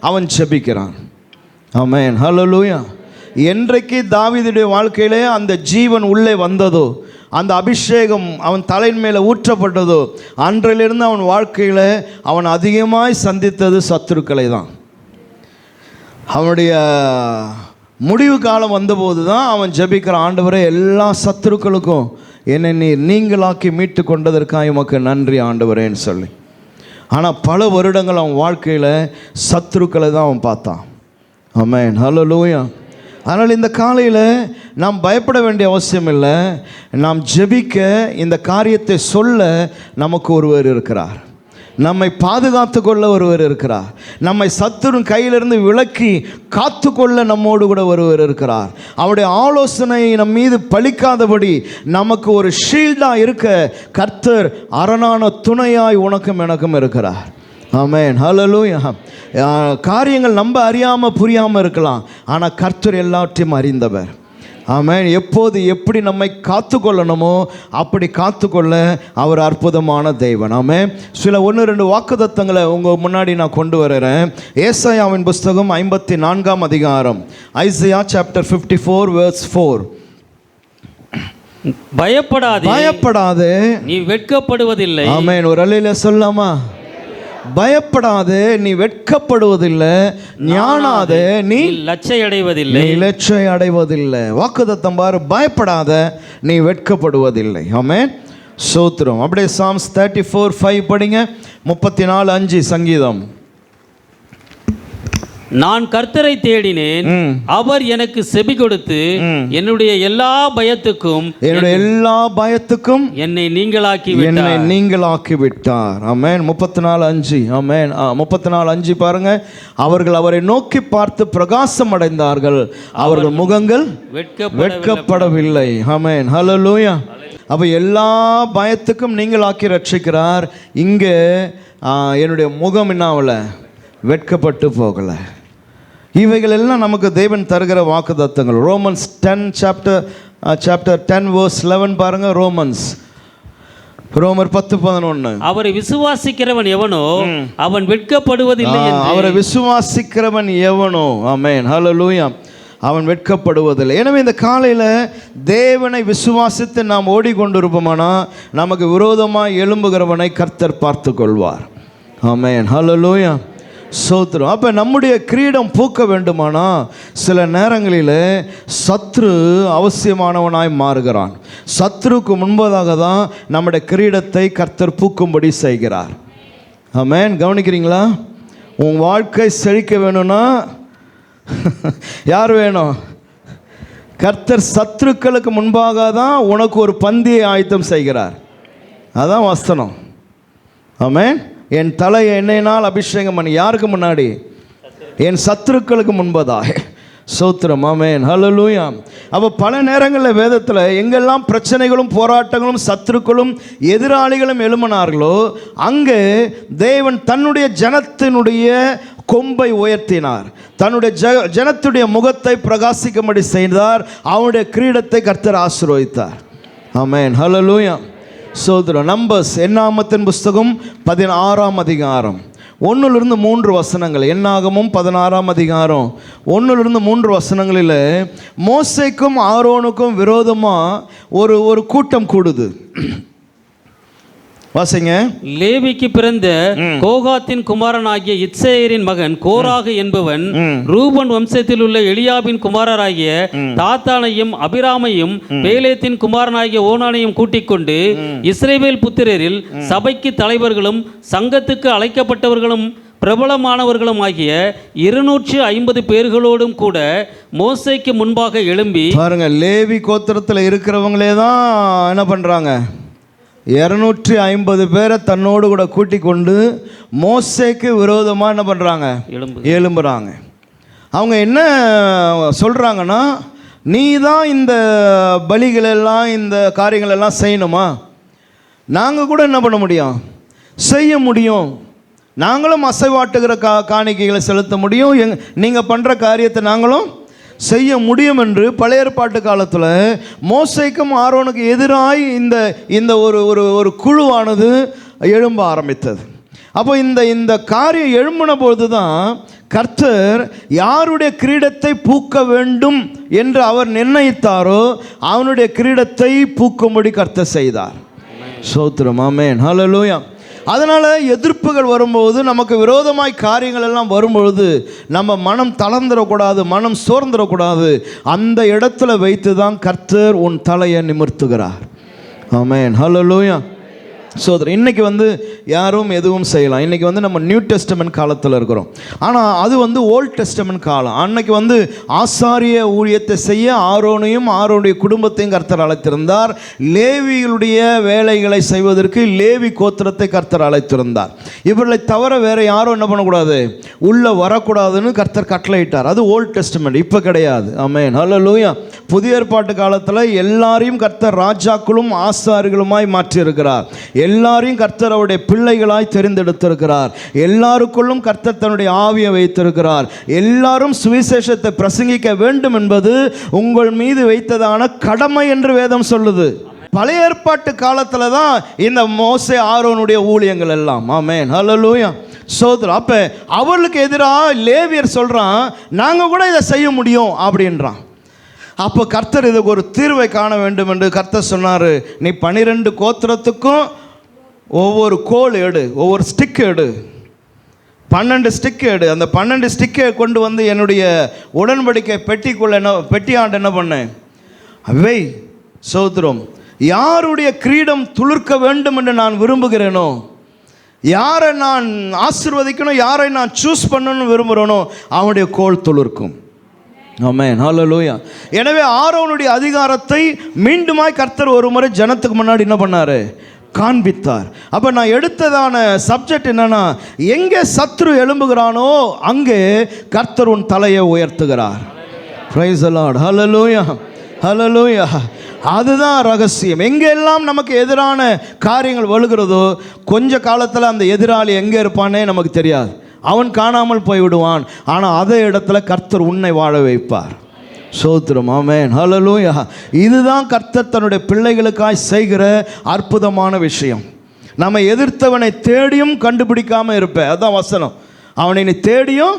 அவன் ஜெபிக்கிறான். ஆமென், ஹல்லேலூயா. என்றைக்கு தாவீதுடைய வாழ்க்கையிலே அந்த ஜீவன் உள்ளே வந்ததோ, அந்த அபிஷேகம் அவன் தலையின் மேலே ஊற்றப்பட்டதோ, அன்றிலிருந்து அவன் வாழ்க்கையில் அவன் அதிகமாய் சந்தித்தது சத்துருக்களை தான். அவனுடைய முடிவு காலம் வந்தபோது தான் அவன் ஜெபிக்கிற, ஆண்டவரே எல்லா சத்துருக்களுக்கும் என்னை நீங்களாக்கி மீட்டு கொண்டதற்காக உமக்கு நன்றி ஆண்டவரேன்னு சொல்லி. ஆனால் பல வருடங்கள் அவன் வாழ்க்கையில் சத்துருக்களை தான் அவன் பார்த்தான். ஆமென், ஹல்லேலூயா. அதனால் இந்த காலையில் நாம் பயப்பட வேண்டிய அவசியம் இல்லை. நாம் ஜெபிக்க, இந்த காரியத்தை சொல்ல நமக்கு ஒருவர் இருக்கிறார். நம்மை பாதுகாத்து கொள்ள ஒருவர் இருக்கிறார். நம்மை சத்துரு கையிலிருந்து விலக்கி காத்து கொள்ள நம்மோடு கூட ஒருவர் இருக்கிறார். அவருடைய ஆலோசனை நம் மீது பலிக்காதபடி நமக்கு ஒரு ஷீல்டாக இருக்க கர்த்தர் அரணான துணையாய் உனக்கும் எனக்கும் இருக்கிறார். ஆமென், ஹல்லேலூயா. காரியங்கள் நம்ம அறியாமல் புரியாமல் இருக்கலாம், ஆனால் கர்த்தர் எல்லாவற்றையும் அறிந்தவர். ஆமென். எப்போது எப்படி நம்மை காத்து கொள்ளணுமோ அப்படி காத்துக்கொள்ள அவர் அற்புதமான தேவன். ஆமென். சில 1-2 வாக்குத்தத்தங்களை உங்கள் முன்னாடி நான் கொண்டு வருகிறேன். ஏசாயாவின் புஸ்தகம் 54ஆம் அதிகாரம், ஐசையா சாப்டர் 54 verse 4. பயப்படாதே, நீ வெட்கப்படுவதில்லை. ஆமென். ஒரு அல்லேலூயா சொல்லாமா? பயப்படாதே, நீ வெட்கப்படுவதில்லை. ஞானாதே, நீ லட்சை அடைவதில்லை. வாக்குத்தத்தம் பாரு, பயப்படாத, நீ வெட்கப்படுவதில்லை. ஆமென், சோத்திரம். அப்படியே சாம்ஸ் 34:5 படிங்க. 34:5 சங்கீதம். நான் கர்த்தரை தேடினேன், அவர் எனக்கு செவி கொடுத்து என்னுடைய எல்லா பயத்துக்கும் என்னை நீங்களாக்கி விட்டார். ஆமென். 34:5. ஆமென். 34:5 பாருங்க. அவர்கள் அவரை நோக்கி பார்த்து பிரகாசம் அடைந்தார்கள், அவர்கள் முகங்கள் வெட்கப்படவில்லை. ஆமென், ஹல்லேலூயா. அப்ப எல்லா பயத்துக்கும் நீங்களாக்கி ரட்சிக்கிறார். இங்கே என்னுடைய முகம் என்னாவல, வெட்கப்பட்டு போகல. இவைகள் எல்லாம் நமக்கு தேவன் தருகிற வாக்குத்தத்தங்கள். ரோமன்ஸ் 10 சாப்டர் 10 verse 11 பாருங்க. ரோமர் 10:11. அவரை விசுவாசிக்கிறவன் எவனோ அவன் வெட்கப்படுவதில்லை. அவரை விசுவாசிக்கிறவன் எவனோ, ஆமென், ஹல்லேலூயா, அவன் வெட்கப்படுவதில்லை. எனவே இந்த காலையில் தேவனை விசுவாசித்து நாம் ஓடிக்கொண்டிருப்போமானா நமக்கு விரோதமாக எழும்புகிறவனை கர்த்தர் பார்த்து கொள்வார். ஆமென், ஹல்லேலூயா, சோத்திரம். அப்போ நம்முடைய கிரீடம் பூக்க வேண்டுமானா சில நேரங்களில் சத்ரு அவசியமானவனாய் மாறுகிறான். சத்ருக்கு முன்பதாக தான் நம்முடைய கிரீடத்தை கர்த்தர் பூக்கும்படி செய்கிறார். ஆமென். கவனிக்கிறீங்களா? உன் வாழ்க்கை செழிக்க வேணும்னா யார் வேணும்? கர்த்தர் சத்துருக்களுக்கு முன்பாக தான் உனக்கு ஒரு பந்தியை ஆயத்தம் செய்கிறார். அதான் வசனம். ஆமென். என் தலையை எண்ணெயினால் அபிஷேகம் பண்ணி, யாருக்கு முன்னாடி? என் சத்துருக்களுக்கு முன்பதாக. சோத்திரம். ஆமென், ஹல்லேலூயா. அப்போ பல நேரங்களில் வேதத்தில் எங்கெல்லாம் பிரச்சனைகளும் போராட்டங்களும் சத்துருக்களும் எதிராளிகளும் எழும்பினார்களோ அங்கே தேவன் தன்னுடைய ஜனத்தினுடைய கொம்பை உயர்த்தினார், தன்னுடைய ஜனத்துடைய முகத்தை பிரகாசிக்கும்படி செய்தார், அவனுடைய கிரீடத்தை கர்த்தர் ஆசீர்வதித்தார். ஆமென், ஹல்லேலூயா, சோதரம். நம்பர்ஸ் என்னாமத்தின் புஸ்தகம் 16ஆம் அதிகாரம் 1லிருந்து 3 வசனங்கள், என்னாகமும் 16ஆம் அதிகாரம் 1லிருந்து 3 வசனங்களில் மோசேக்கும் ஆரோனுக்கும் விரோதமாக ஒரு கூட்டம் கூடுது. வாசிங்க. லேவிக்கு பிறந்த கோகாத்தின் குமாரனாகிய இத்சேயரின் மகன் கோராகு என்பவன் ரூபன் வம்சத்தில் உள்ள எலியாபின் குமாரராகிய தாத்தானையும் அபிராமையும் பேலேத்தின் குமாரனாகிய ஓனானையும் கூட்டிக் கொண்டு இஸ்ரவேல் புத்திரரில் சபைக்கு தலைவர்களும் சங்கத்துக்கு அழைக்கப்பட்டவர்களும் பிரபலமானவர்களும் ஆகிய 250 பேர்களோடும் கூட மோசேக்கு முன்பாக எழும்பி, பாருங்க, லேவி கோத்திரத்தில் இருக்கிறவங்களே தான் என்ன பண்றாங்க, 250 பேரை தன்னோடு கூட கூட்டிக் கொண்டு மோசேக்கு விரோதமாக என்ன பண்ணுறாங்க, எழும்புறாங்க. அவங்க என்ன சொல்கிறாங்கன்னா, நீ தான் இந்த பலிகளெல்லாம் இந்த காரியங்களெல்லாம் செய்யணுமா? நாங்கள் கூட என்ன பண்ண முடியும், செய்ய முடியும். நாங்களும் அசைவாட்டுகிற காணிக்கைகளை செலுத்த முடியும். நீங்கள் பண்ணுற காரியத்தை நாங்களும் செய்ய முடியும் என்று பழைய ஏற்பாட்டு காலத்தில் மோசேக்கும் ஆரோனுக்கு எதிராய் இந்த ஒரு குழுவானது எழும்ப ஆரம்பித்தது. அப்போ இந்த காரியம் எழும்பின பொழுது தான் கர்த்தர் யாருடைய கிரீடத்தை பூக்க வேண்டும் என்று அவர் நிர்ணயித்தாரோ அவனுடைய கிரீடத்தை பூக்கும்படி கர்த்தர் செய்தார். ஸ்தோத்திரம், ஆமென், ஹல்லேலூயா. அதனால் எதிர்ப்புகள் வரும்போது, நமக்கு விரோதமாய் காரியங்கள் எல்லாம் வரும்பொழுது நம்ம மனம் தளர்ந்துடக்கூடாது, மனம் சோர்ந்துடக்கூடாது. அந்த இடத்துல வைத்து தான் கர்த்தர் உன் தலையை நிமிர்த்துகிறார். ஆமென், ஹல்லேலூயா. சோதரர், இன்றைக்கி யாரும் எதுவும் செய்யலாம். இன்றைக்கி நம்ம நியூ டெஸ்டமென்ட் காலத்தில் இருக்கிறோம். ஆனால் அது ஓல்ட் டெஸ்டமென்ட் காலம். அன்னைக்கு ஆசாரிய ஊழியத்தை செய்ய ஆரோனையும் ஆரோனுடைய குடும்பத்தையும் கர்த்தர் அழைத்திருந்தார். லேவிகளுடைய வேலைகளை செய்வதற்கு லேவி கோத்திரத்தை கர்த்தர் அழைத்திருந்தார். இவர்களை தவிர வேறு யாரும் என்ன பண்ணக்கூடாது, உள்ளே வரக்கூடாதுன்னு கர்த்தர் கட்டளையிட்டார். அது ஓல்ட் டெஸ்டமென்ட், இப்போ கிடையாது. ஆமென், ஹல்லேலூயா. புதிய ஏற்பாட்டு காலத்தில் எல்லாரையும் கர்த்தர் ராஜாக்களும் ஆசாரிகளுமாய் மாற்றியிருக்கிறார். எல்லாரையும் கர்த்தர் அவருடைய பிள்ளைகளாய் தெரிந்தெடுத்திருக்கிறார். எல்லாருக்குள்ளும் கர்த்தர் தன்னுடைய ஆவியை வைத்திருக்கிறார். எல்லாரும் சுவிசேஷத்தை பிரசங்கிக்க வேண்டும் என்பது உங்கள் மீது வைத்ததான கடமை என்று வேதம் சொல்லுது. பழைய ஏற்பாட்டு காலத்தில் தான் இந்த மோசே ஆரோனுடைய ஊழியங்கள் எல்லாம். ஆமென், ஹல்லேலூயா. சோதரர், அப்போ அவர்களுக்கு எதிராக லேவியர் சொல்கிறான், நாங்கள் கூட இதை செய்ய முடியும் அப்படின்றான். அப்போ கர்த்தர் இதுக்கு ஒரு தீர்வை காண வேண்டும் என்று கர்த்தர் சொன்னார், நீ 12 கோத்திரத்துக்கும் ஒவ்வொரு கோல் எடு, ஒவ்வொரு ஸ்டிக் எடு, 12 ஸ்டிக் எடு. அந்த 12 ஸ்டிக்கை கொண்டு என்னுடைய உடன்படிக்கை பெட்டியாண்டு என்ன பண்ணேன், அவை சோதரம், யாருடைய கிரீடம் துளிர்க்க வேண்டும் என்று நான் விரும்புகிறேனோ, யாரை நான் ஆசீர்வதிக்கணும், யாரை நான் சூஸ் பண்ணணும்னு விரும்புகிறேனோ அவனுடைய கோல் துளிர்க்கும். ஆமென், ஹல்லேலூயா. எனவே ஆரோனுடைய அதிகாரத்தை மீண்டுமாய் கர்த்தர் ஒரு முறை ஜனத்துக்கு முன்னாடி என்ன பண்ணார், காண்பித்தார். அப்போ நான் எடுத்ததான சப்ஜெக்ட் என்னன்னா, எங்கே சத்ரு எழும்புகிறானோ அங்கே கர்த்தர் உன் தலையை உயர்த்துகிறார். பிரைஸ் தி லார்ட், ஹல்லேலூயா, ஹல்லேலூயா. அதுதான் ரகசியம். எங்கெல்லாம் நமக்கு எதிரான காரியங்கள் வழுகிறதோ கொஞ்ச காலத்தில் அந்த எதிராளி எங்கே இருப்பானே நமக்கு தெரியாது, அவன் காணாமல் போய்விடுவான். ஆனால் அதே இடத்துல கர்த்தர் உன்னை வாழ வைப்பார். சோத்திரம், ஆமென், ஹல்லேலூயா. இதுதான் கர்த்தர் தன்னுடைய பிள்ளைகளுக்காய் செய்கிற அற்புதமான விஷயம். நம்ம எதிர்த்தவனை தேடியும் கண்டுபிடிக்காமல் இருப்பேன், அதுதான் வசனம். அவனை நீ தேடியும்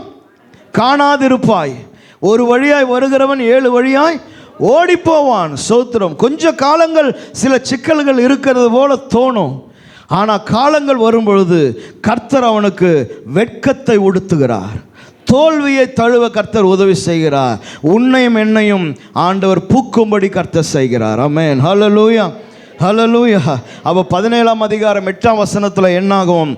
காணாதிருப்பாய். ஒரு வழியாய் வருகிறவன் 7 வழியாய் ஓடிப்போவான். சோத்திரம். கொஞ்ச காலங்கள் சில சிக்கல்கள் இருக்கிறது போல தோணும். ஆனால் காலங்கள் வரும்பொழுது கர்த்தர் அவனுக்கு வெட்கத்தை உடுத்துகிறார். தோல்வியை தழுவ கர்த்தர் உதவி செய்கிறார். உன்னையும் என்னையும் ஆண்டவர் பூக்கும்படி கர்த்தர் செய்கிறார். ஆமென், ஹல்லேலூயா, ஹல்லேலூயா. அப்போ 17ஆம் அதிகாரம் 8ஆம் வசனத்தில் என்னாகும்,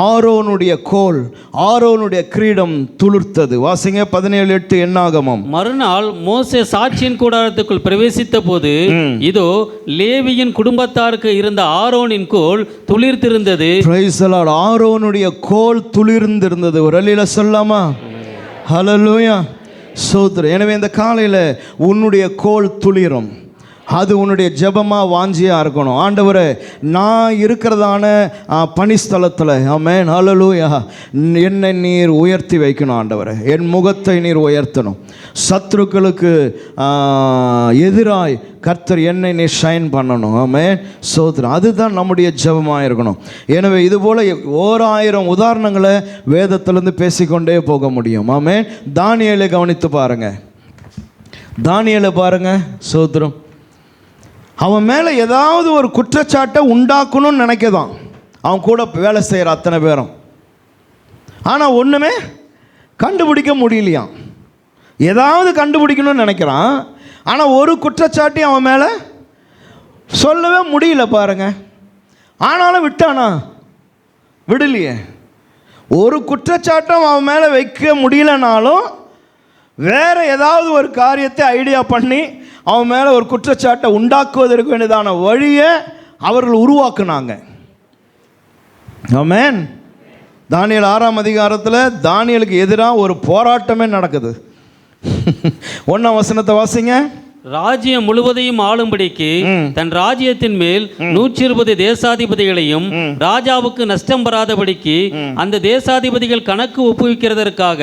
ஆரோனுடைய கோல், ஆரோனுடைய கிரீடம் துளிர்த்தது. வாசிங்க 17:8 என்னாகமம். மறுநாள் மோசே சாட்சியின் கூடாரத்துக்குள் பிரவேசித்த போது இதோ லேவியின் குடும்பத்தாருக்கு இருந்த ஆரோனின் கோல் துளிர்த்திருந்தது. Price the Lord. ஆரோனுடைய கோல் துளிர்ந்திருந்தது. ஒரு அல்லேலூயா சொல்லாமா? ஹல்லேலூயா, சோதரர். எனவே இந்த காலையில் உன்னுடைய கோல் துளிரும், அது உன்னுடைய ஜெபமாக வாஞ்சியாக இருக்கணும். ஆண்டவரே, நான் இருக்கிறதான பணிஸ்தலத்தில் ஆமென் ஹல்லேலூயா என்னை நீர் உயர்த்தி வைக்கணும். ஆண்டவரே, என் முகத்தை நீர் உயர்த்தணும். சத்துருக்களுக்கு எதிராய் கர்த்தர் என்னை நீர் ஷைன் பண்ணணும். ஆமென் ஸ்தோத்திரம். அதுதான் நம்முடைய ஜெபமாக இருக்கணும். எனவே இதுபோல் 1000 உதாரணங்களை வேதத்திலேருந்து பேசிக்கொண்டே போக முடியும். ஆமென். தானியேலை கவனித்து பாருங்கள். தானியேலை பாருங்கள். ஸ்தோத்திரம். அவன் மேலே ஏதாவது ஒரு குற்றச்சாட்டை உண்டாக்கணும்னு நினைக்கதான் அவன் கூட வேலை செய்கிற அத்தனை பேரும். ஆனால் ஒன்றுமே கண்டுபிடிக்க முடியலையாம். ஏதாவது கண்டுபிடிக்கணும்னு நினைக்கிறான், ஆனால் ஒரு குற்றச்சாட்டையும் அவன் மேலே சொல்லவே முடியல பாருங்க. ஆனாலும் விட்டானா? விடலையே. ஒரு குற்றச்சாட்டம் அவன் மேலே வைக்க முடியலனாலும் வேறு ஏதாவது ஒரு காரியத்தை ஐடியா பண்ணி அவன் மேலே ஒரு குற்றச்சாட்டை உண்டாக்குவதற்கு வேண்டியதான வழியை அவர்கள் உருவாக்குனாங்க. ஆமென். தானியேல் 6ஆம் அதிகாரத்தில் தானியேலுக்கு எதிராக ஒரு போராட்டமே நடக்குது. 1ஆம் வசனத்தை வாசிங்க. ராஜ்யம் முழுவதையும் ஆளும்படிக்கு தன் ராஜ்யத்தின் மேல் 120 தேசாதிபதிகளையும் ராஜாவுக்கு நஷ்டம் வராதபடிக்கு அந்த தேசாதிபதிகள் கணக்கு ஒப்புவிக்கிறதற்காக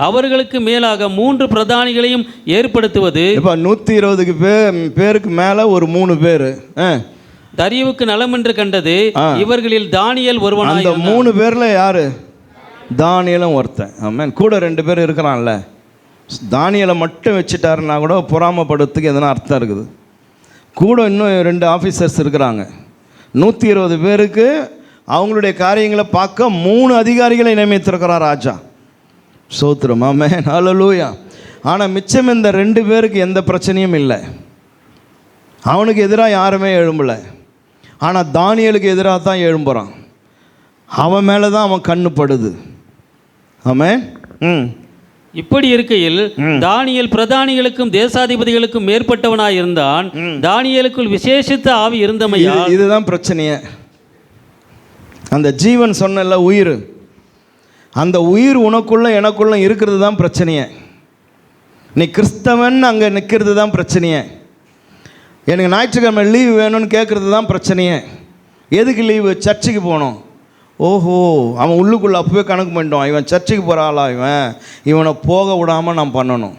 அவர்களுக்கு மேலாக 3 பிரதானிகளையும் ஏற்படுத்துவது. இப்போ 120 பேருக்கு மேலே ஒரு 3 பேர் தரியுவுக்கு நலம் என்று கண்டது. இவர்களில் தானியேல் ஒருவனாய். அந்த 3 பேர்ல யாரு? தானியேலும் ஒருத்தன். ஆமென். கூட 2 பேர் இருக்கிறான்ல. தானியேலை மட்டும் வச்சுட்டாருன்னா கூட பொறாமப்படுறதுக்கு எதனா அர்த்தம் இருக்குது. கூட இன்னும் 2 ஆஃபீஸர்ஸ் இருக்கிறாங்க. 120 பேருக்கு அவங்களுடைய காரியங்களை பார்க்க 3 அதிகாரிகளை நியமித்திருக்கிறார் ராஜா. ஸ்தோத்திரம். ஆமென் ஹல்லேலூயா. ஆனால் மிச்சம் இந்த 2 பேருக்கு எந்த பிரச்சனையும் இல்லை. அவனுக்கு எதிராக யாருமே எழும்பலை. ஆனால் தானியேலுக்கு எதிராக தான் எழும்புறான். அவன் மேலே தான் அவன் கண்ணு படுது. ஆமென். இப்படி இருக்கையில் தானியேல் பிரதானிகளுக்கும் தேசாதிபதிகளுக்கும் மேற்பட்டவனாய் இருந்தான். தானியேலுக்குள் விசேஷித்த ஆவி இருந்தமையால். இதுதான் பிரச்சனையே. அந்த ஜீவன் சொன்னல உயிர், அந்த உயிர் உனக்குள்ள எனக்குள்ள இருக்கிறது தான் பிரச்சனையே. நீ கிறிஸ்தவன் அங்கே நிற்கிறது தான் பிரச்சனையே. எனக்கு ஞாயிற்றுக்கிழமை லீவு வேணும்னு கேட்குறது தான் பிரச்சனையே. எதுக்கு லீவு? சர்ச்சுக்கு போகணும். ஓஹோ, அவன் உள்ளுக்குள்ளே அப்பவே கணக்கு பண்ணிட்டோம், இவன் சர்ச்சுக்கு போகிற ஆளா, இவனை போக விடாமல் நான் பண்ணணும்.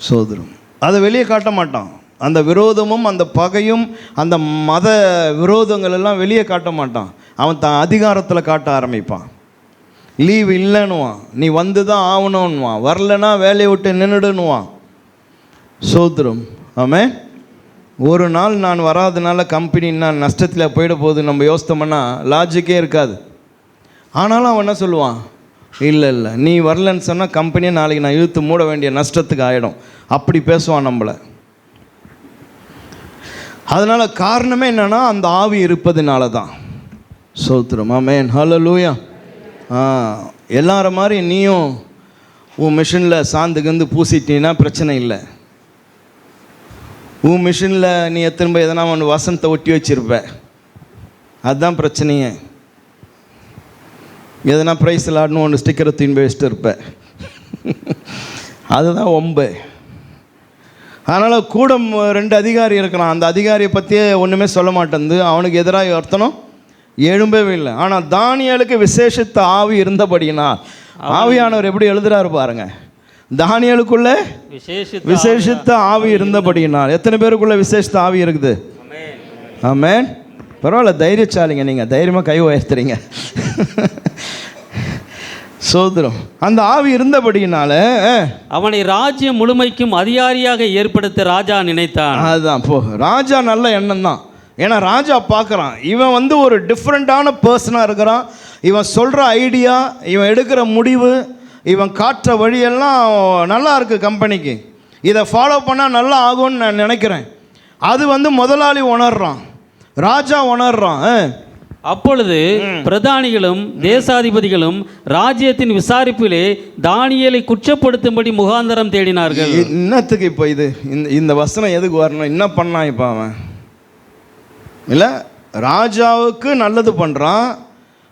சோதரம் அதை வெளியே காட்ட மாட்டான். அந்த விரோதமும் அந்த பகையும் அந்த மத விரோதங்கள் எல்லாம் வெளியே காட்ட மாட்டான். அவன் தான் அதிகாரத்தில் காட்ட ஆரம்பிப்பான். லீவ் இல்லைன்னுவான், நீ வந்து தான் ஆகணும்னுவான், வரலன்னா வேலையை விட்டு நின்றுடுன்னுவான். சோதரம். ஆமே. ஒரு நாள் நான் வராதனால கம்பெனி நான் நஷ்டத்தில் போயிட போகுது நம்ம யோசித்தோம்னா லாஜிக்கே இருக்காது. ஆனாலும் அவன் என்ன சொல்லுவான்? இல்லை நீ வரலன்னு சொன்னால் கம்பெனியை நாளைக்கு நான் இழுத்து மூட வேண்டிய நஷ்டத்துக்கு ஆகிடும். அப்படி பேசுவான் நம்மளை. அதனால் காரணமே என்னென்னா அந்த ஆவி இருப்பதுனால தான். ஸ்தோத்திரம். ஆமென் ஹல்லேலூயா. எல்லார மாதிரி நீயும் உன் மிஷினில் சாந்துக்கு பூசிட்டீன்னா பிரச்சனை இல்லை. உன் மிஷினில் நீ எத்தனை போய் எதனா ஒன்று வசனத்தை ஒட்டி வச்சிருப்ப, அதுதான் பிரச்சனையே. எதனா ப்ரைஸ் விளாடணும் ஒன்று ஸ்டிக்கரை தூக்கி வச்சுட்டு இருப்ப, அதுதான் ஒம்பு. அதனால் கூட 2 அதிகாரி இருக்கிறான். அந்த அதிகாரியை பற்றியே ஒன்றுமே சொல்ல மாட்டேங்குது. அவனுக்கு எதிராக ஒருத்தனும் எழும்பவே இல்லை. ஆனால் தானியேலுக்கு விசேஷித்த ஆவி இருந்தபடினா ஆவியானவர் எப்படி எழுதுறாரு பாருங்க. தானியேலுக்குள்ள விசேஷித்த ஆவி இருந்தபடினால். எத்தனை பேருக்குள்ள விசேஷித்த ஆவி இருக்குது? ஆமென். பரவாயில்ல, தைரியச்சாலிங்க. நீங்கள் தைரியமாக கை உயர்த்துறீங்க. சோதரம். அந்த ஆவி இருந்தபடினால அவனை ராஜ்யம் முழுமைக்கும் அதிகாரியாக ஏற்படுத்த ராஜா நினைத்தான். அதுதான் போ, ராஜா நல்ல எண்ணம் தான். ஏன்னா ராஜா பார்க்குறான், இவன் ஒரு டிஃப்ரெண்ட்டான பர்சனாக இருக்கிறான். இவன் சொல்கிற ஐடியா, இவன் எடுக்கிற முடிவு, இவன் காட்டுற வழியெல்லாம் நல்லா இருக்குது கம்பெனிக்கு. இதை ஃபாலோ பண்ணால் நல்லா ஆகும்னு நான் நினைக்கிறேன். அது முதலாளி உணர்றான், ராஜா உணர்றான். அப்பொழுது பிரதானிகளும் தேசாதிபதிகளும் ராஜ்யத்தின் விசாரிப்பிலே தானியேலை குற்றப்படுத்தும்படி முகாந்தரம் தேடினார்கள். இன்னத்துக்கு இப்போ இந்த வசனம் எதுக்கு வரணும்? என்ன பண்ணான் இப்போ அவன்? இல்லை, ராஜாவுக்கு நல்லது பண்ணுறான்.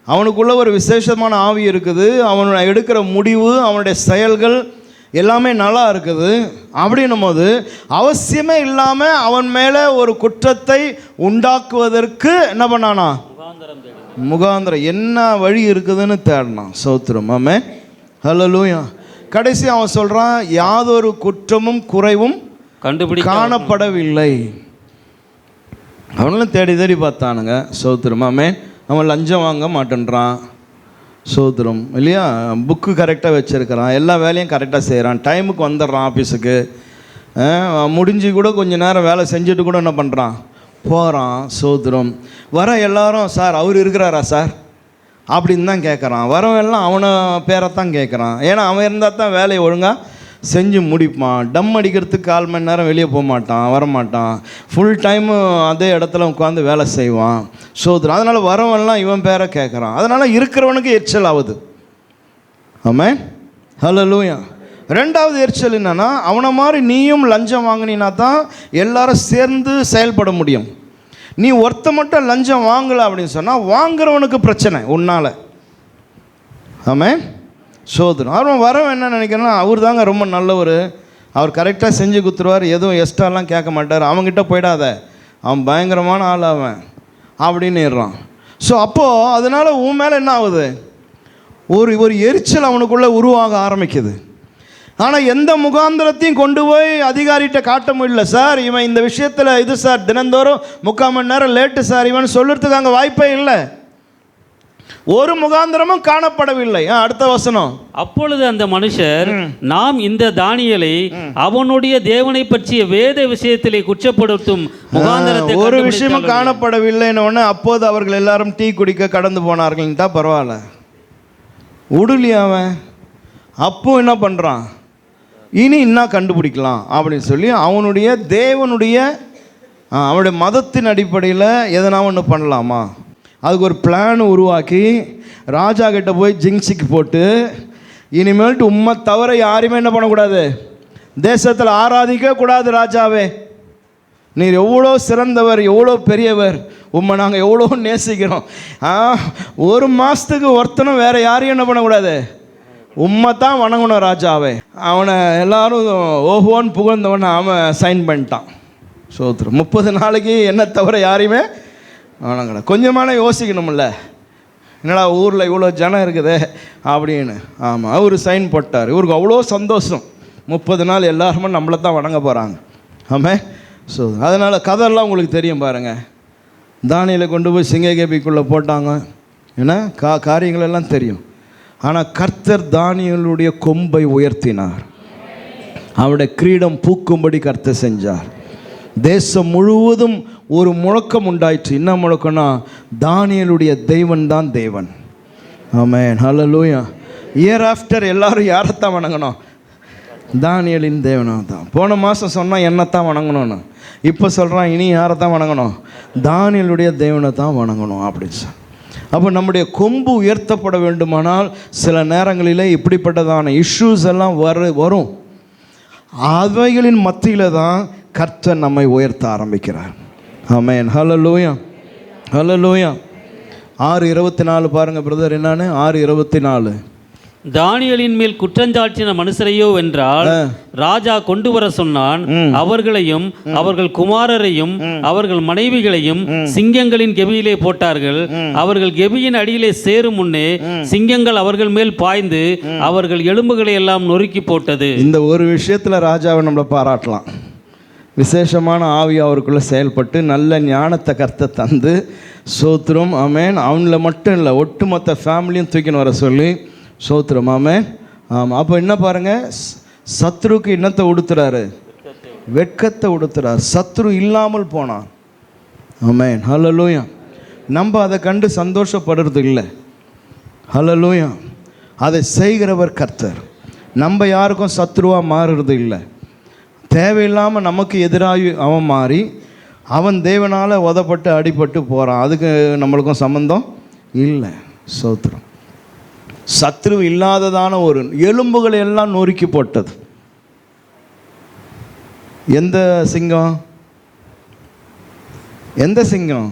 அவனுக்குள்ள ஒரு விசேஷமான ஆவி இருக்குது. அவன் எடுக்கிற முடிவு, அவனுடைய செயல்கள் எல்லாமே நல்லா இருக்குது அப்படின்னும் போது அவசியமே இல்லாமல் அவன் மேலே ஒரு குற்றத்தை உண்டாக்குவதற்கு என்ன பண்ணானா? முகாந்திரம் என்ன வழி இருக்குதுன்னு தேடினான். சோத்திரம். ஆமென். ஹல்லேலூயா. கடைசி அவன் சொல்கிறான், யாதொரு குற்றமும் குறைவும் காணப்படவில்லை. அவனும் தேடி தேடி பார்த்தானுங்க. சோத்திரம். ஆமென். அவன் லஞ்சம் வாங்க மாட்டேன்றான். சோத்திரம் இல்லையா? புக்கு கரெக்டாக வச்சுருக்கிறான், எல்லா வேலையும் கரெக்டாக செய்கிறான், டைமுக்கு வந்துடுறான் ஆஃபீஸுக்கு. முடிஞ்சு கூட கொஞ்சம் நேரம் வேலை செஞ்சுட்டு கூட என்ன பண்ணுறான், போகிறான். சோத்திரம். வர எல்லாரும், சார் அவர் இருக்கிறாரா சார் அப்படின்னு தான் கேட்குறான். வரவெல்லாம் அவனை பேரைத்தான் கேட்குறான். ஏன்னா அவன் இருந்தால் தான் வேலையை ஒழுங்காக செஞ்சு முடிப்பான். டம் அடிக்கிறதுக்கு 1/4 மணி நேரம் வெளியே போக மாட்டான், வரமாட்டான். ஃபுல் டைமு அதே இடத்துல உட்காந்து வேலை செய்வான். சோத்திரம். அதனால் வரவெல்லாம் இவன் பேரை கேட்குறான். அதனால் இருக்கிறவனுக்கு எரிச்சல் ஆகுது. ஆமென். ஹல்லேலூயா. ரெண்டாவது எரிச்சல் என்னன்னா, அவனை மாதிரி நீயும் லஞ்சம் வாங்கினா தான் எல்லாரும் சேர்ந்து செயல்பட முடியும். நீ ஒருத்த மட்டும் லஞ்சம் வாங்கலை அப்படின்னு சொன்னால் வாங்குறவனுக்கு பிரச்சனை உன்னால். ஆமென். சோதனம். அவன் வரவன் என்ன நினைக்கிறேன்னா, அவர் தாங்க ரொம்ப நல்லவர், அவர் கரெக்டாக செஞ்சு கொடுத்துருவார், எதுவும் எக்ஸ்ட்ராலாம் கேட்க மாட்டார், அவங்ககிட்ட போயிடாத, அவன் பயங்கரமான ஆள் அவன் அப்படின்னுறான். ஸோ அப்போது அதனால் உன் மேலே என்ன ஆகுது, ஒரு எரிச்சல் அவனுக்குள்ளே உருவாக ஆரம்பிக்குது. ஆனால் எந்த முகாந்திரத்தையும் கொண்டு போய் அதிகாரிகிட்ட காட்ட முடியல. சார் இவன் இந்த விஷயத்தில் இது சார் தினந்தோறும் 3/4 மணி நேரம் லேட்டு சார் இவன் சொல்கிறதுக்கு அங்கே வாய்ப்பே இல்லை. ஒரு முகாந்திரமும் காணப்படவில்லை. அடுத்த வசனம். அப்பொழுது அந்த மனுஷர், நாம் இந்த தானியேலை அவனுடைய தேவனை பற்றிய வேத விஷயத்திலே குற்றப்படுத்தும் முகாந்திரத்தை ஒரு விஷயமும் காணப்படவில்லைன்னு ஒன்று. அப்போது அவர்கள் எல்லாரும் டீ குடிக்க கடந்து போனார்கள்ட்டா பரவாயில்ல, உடலியா அவன் அப்போ என்ன பண்ணுறான், இனி என்ன கண்டுபிடிக்கலாம் அப்படின்னு சொல்லி அவனுடைய தேவனுடைய அவனுடைய மதத்தின் அடிப்படையில் எதனா ஒன்று பண்ணலாமா, அதுக்கு ஒரு பிளான் உருவாக்கி ராஜா கிட்ட போய் ஜிங்ஸிக்கு போட்டு, இனிமேல்ட்டு உம்மை தவிர யாருமே என்ன பண்ணக்கூடாது, தேசத்தில் ஆராதிக்க கூடாது ராஜாவே, நீர் எவ்வளோ சிறந்தவர், எவ்வளோ பெரியவர், உம்மை நாங்கள் எவ்வளோ நேசிக்கிறோம், ஒரு மாதத்துக்கு ஒருத்தனும் வேறு யாரையும் என்ன பண்ணக்கூடாது, உம்மை தான் வணங்கணும் ராஜாவே. அவனை எல்லாரும் ஓஹோன்னு புகழ்ந்தவனை அவன் சைன் பண்ணிட்டான். சோத்திரம். 30 நாளைக்கு என்ன தவிர யாரையுமே வணங்கணும். கொஞ்சமான யோசிக்கணும்ல, என்னடா ஊரில் இவ்வளோ ஜனம் இருக்குது அப்படின்னு. ஆமாம், அவர் சைன் போட்டார். இவருக்கு அவ்வளோ சந்தோஷம், 30 நாள் எல்லாருமே நம்மளை தான் வணங்க போகிறாங்க. ஆமாம். ஸோ அதனால் கதையெல்லாம் உங்களுக்கு தெரியும் பாருங்கள். தானியேலை கொண்டு போய் சிங்கக்கேபிக்குள்ளே போட்டாங்க, ஏன்னா காரியங்களெல்லாம் தெரியும். ஆனால் கர்த்தர் தானியேலுடைய கொம்பை உயர்த்தினார், அவருடைய கிரீடம் பூக்கும்படி கர்த்தர் செஞ்சார். தேசம் முழுவதும் ஒரு முழக்கம் உண்டாயிற்று. என்ன முழக்கம்னா, தானியேலுடைய தெய்வன் தான் தேவன். ஆமென். ஹல்லேலூயா. இயர் ஆஃப்டர் எல்லாரும் யாரைத்தான் வணங்கணும், தானியேலின் தேவனாக தான். போன மாதம் சொன்னால் என்னத்தான் வணங்கணும்னு, இப்போ சொல்கிறான் இனி யாரை தான் வணங்கணும், தானியேலுடைய தேவனை தான் வணங்கணும் அப்படின்னு சொல்லி. அப்போ நம்முடைய கொம்பு உயர்த்தப்பட வேண்டுமானால் சில நேரங்களில் இப்படிப்பட்டதான இஷ்யூஸ் எல்லாம் வரும். அவைகளின் மத்தியில் தான் கர்த்தர் நம்மை உயர்த்த ஆரம்பிக்கிறார். ஆமென். ஹல்லேலூயா. ஹல்லேலூயா. 6:24 பாருங்கள் பிரதர். என்னன்னு 6:24. தானியேலின் மேல் குற்றஞ்சாட்டின மனுஷரையோ வென்றால் ராஜா கொண்டு வர சொன்னான். அவர்களையும் அவர்கள் குமாரரையும் அவர்கள் மனைவிகளையும் சிங்கங்களின் கெபியிலே போட்டார்கள். அவர்கள் கெபியின் அடியிலே சேரும் முன்னே சிங்கங்கள் அவர்கள் மேல் பாய்ந்து அவர்கள் எலும்புகளை எல்லாம் நொறுக்கி போட்டது. இந்த ஒரு விஷயத்தில் ராஜாவை நம்மளை பாராட்டலாம். விசேஷமான ஆவி அவருக்குள்ளே செயல்பட்டு நல்ல ஞானத்தை கர்த்தர் தந்து, சோத்திரம். ஆமென். அவனில் மட்டும் இல்லை, ஒட்டுமொத்த ஃபேமிலியும் தூக்கின்னு வர சொல்லி, சோத்திரம். ஆமென். ஆமாம். அப்போ என்ன பாருங்கள், சத்ருக்கு என்னத்தை உடுத்துறாரு, வெட்கத்தை உடுத்துறார். சத்ரு இல்லாமல் போனான். ஆமென். ஹல்லேலூயா. நம்ம அதை கண்டு சந்தோஷப்படுறது இல்லை. ஹல்லேலூயா. அதை செய்கிறவர் கர்த்தர். நம்ம யாருக்கும் சத்ருவாக மாறுறது இல்லை. தேவையில்லாமல் நமக்கு எதிராக அவன் மாறி அவன் தேவனால் உதப்பட்டு அடிபட்டு போகிறான். அதுக்கு நம்மளுக்கும் சம்பந்தம் இல்லை. சோத்திரம். சத்ரு இல்லாததான ஒரு எலும்புகளை எல்லாம் நொறுக்கி போட்டது. எந்த சிங்கம், எந்த சிங்கம்?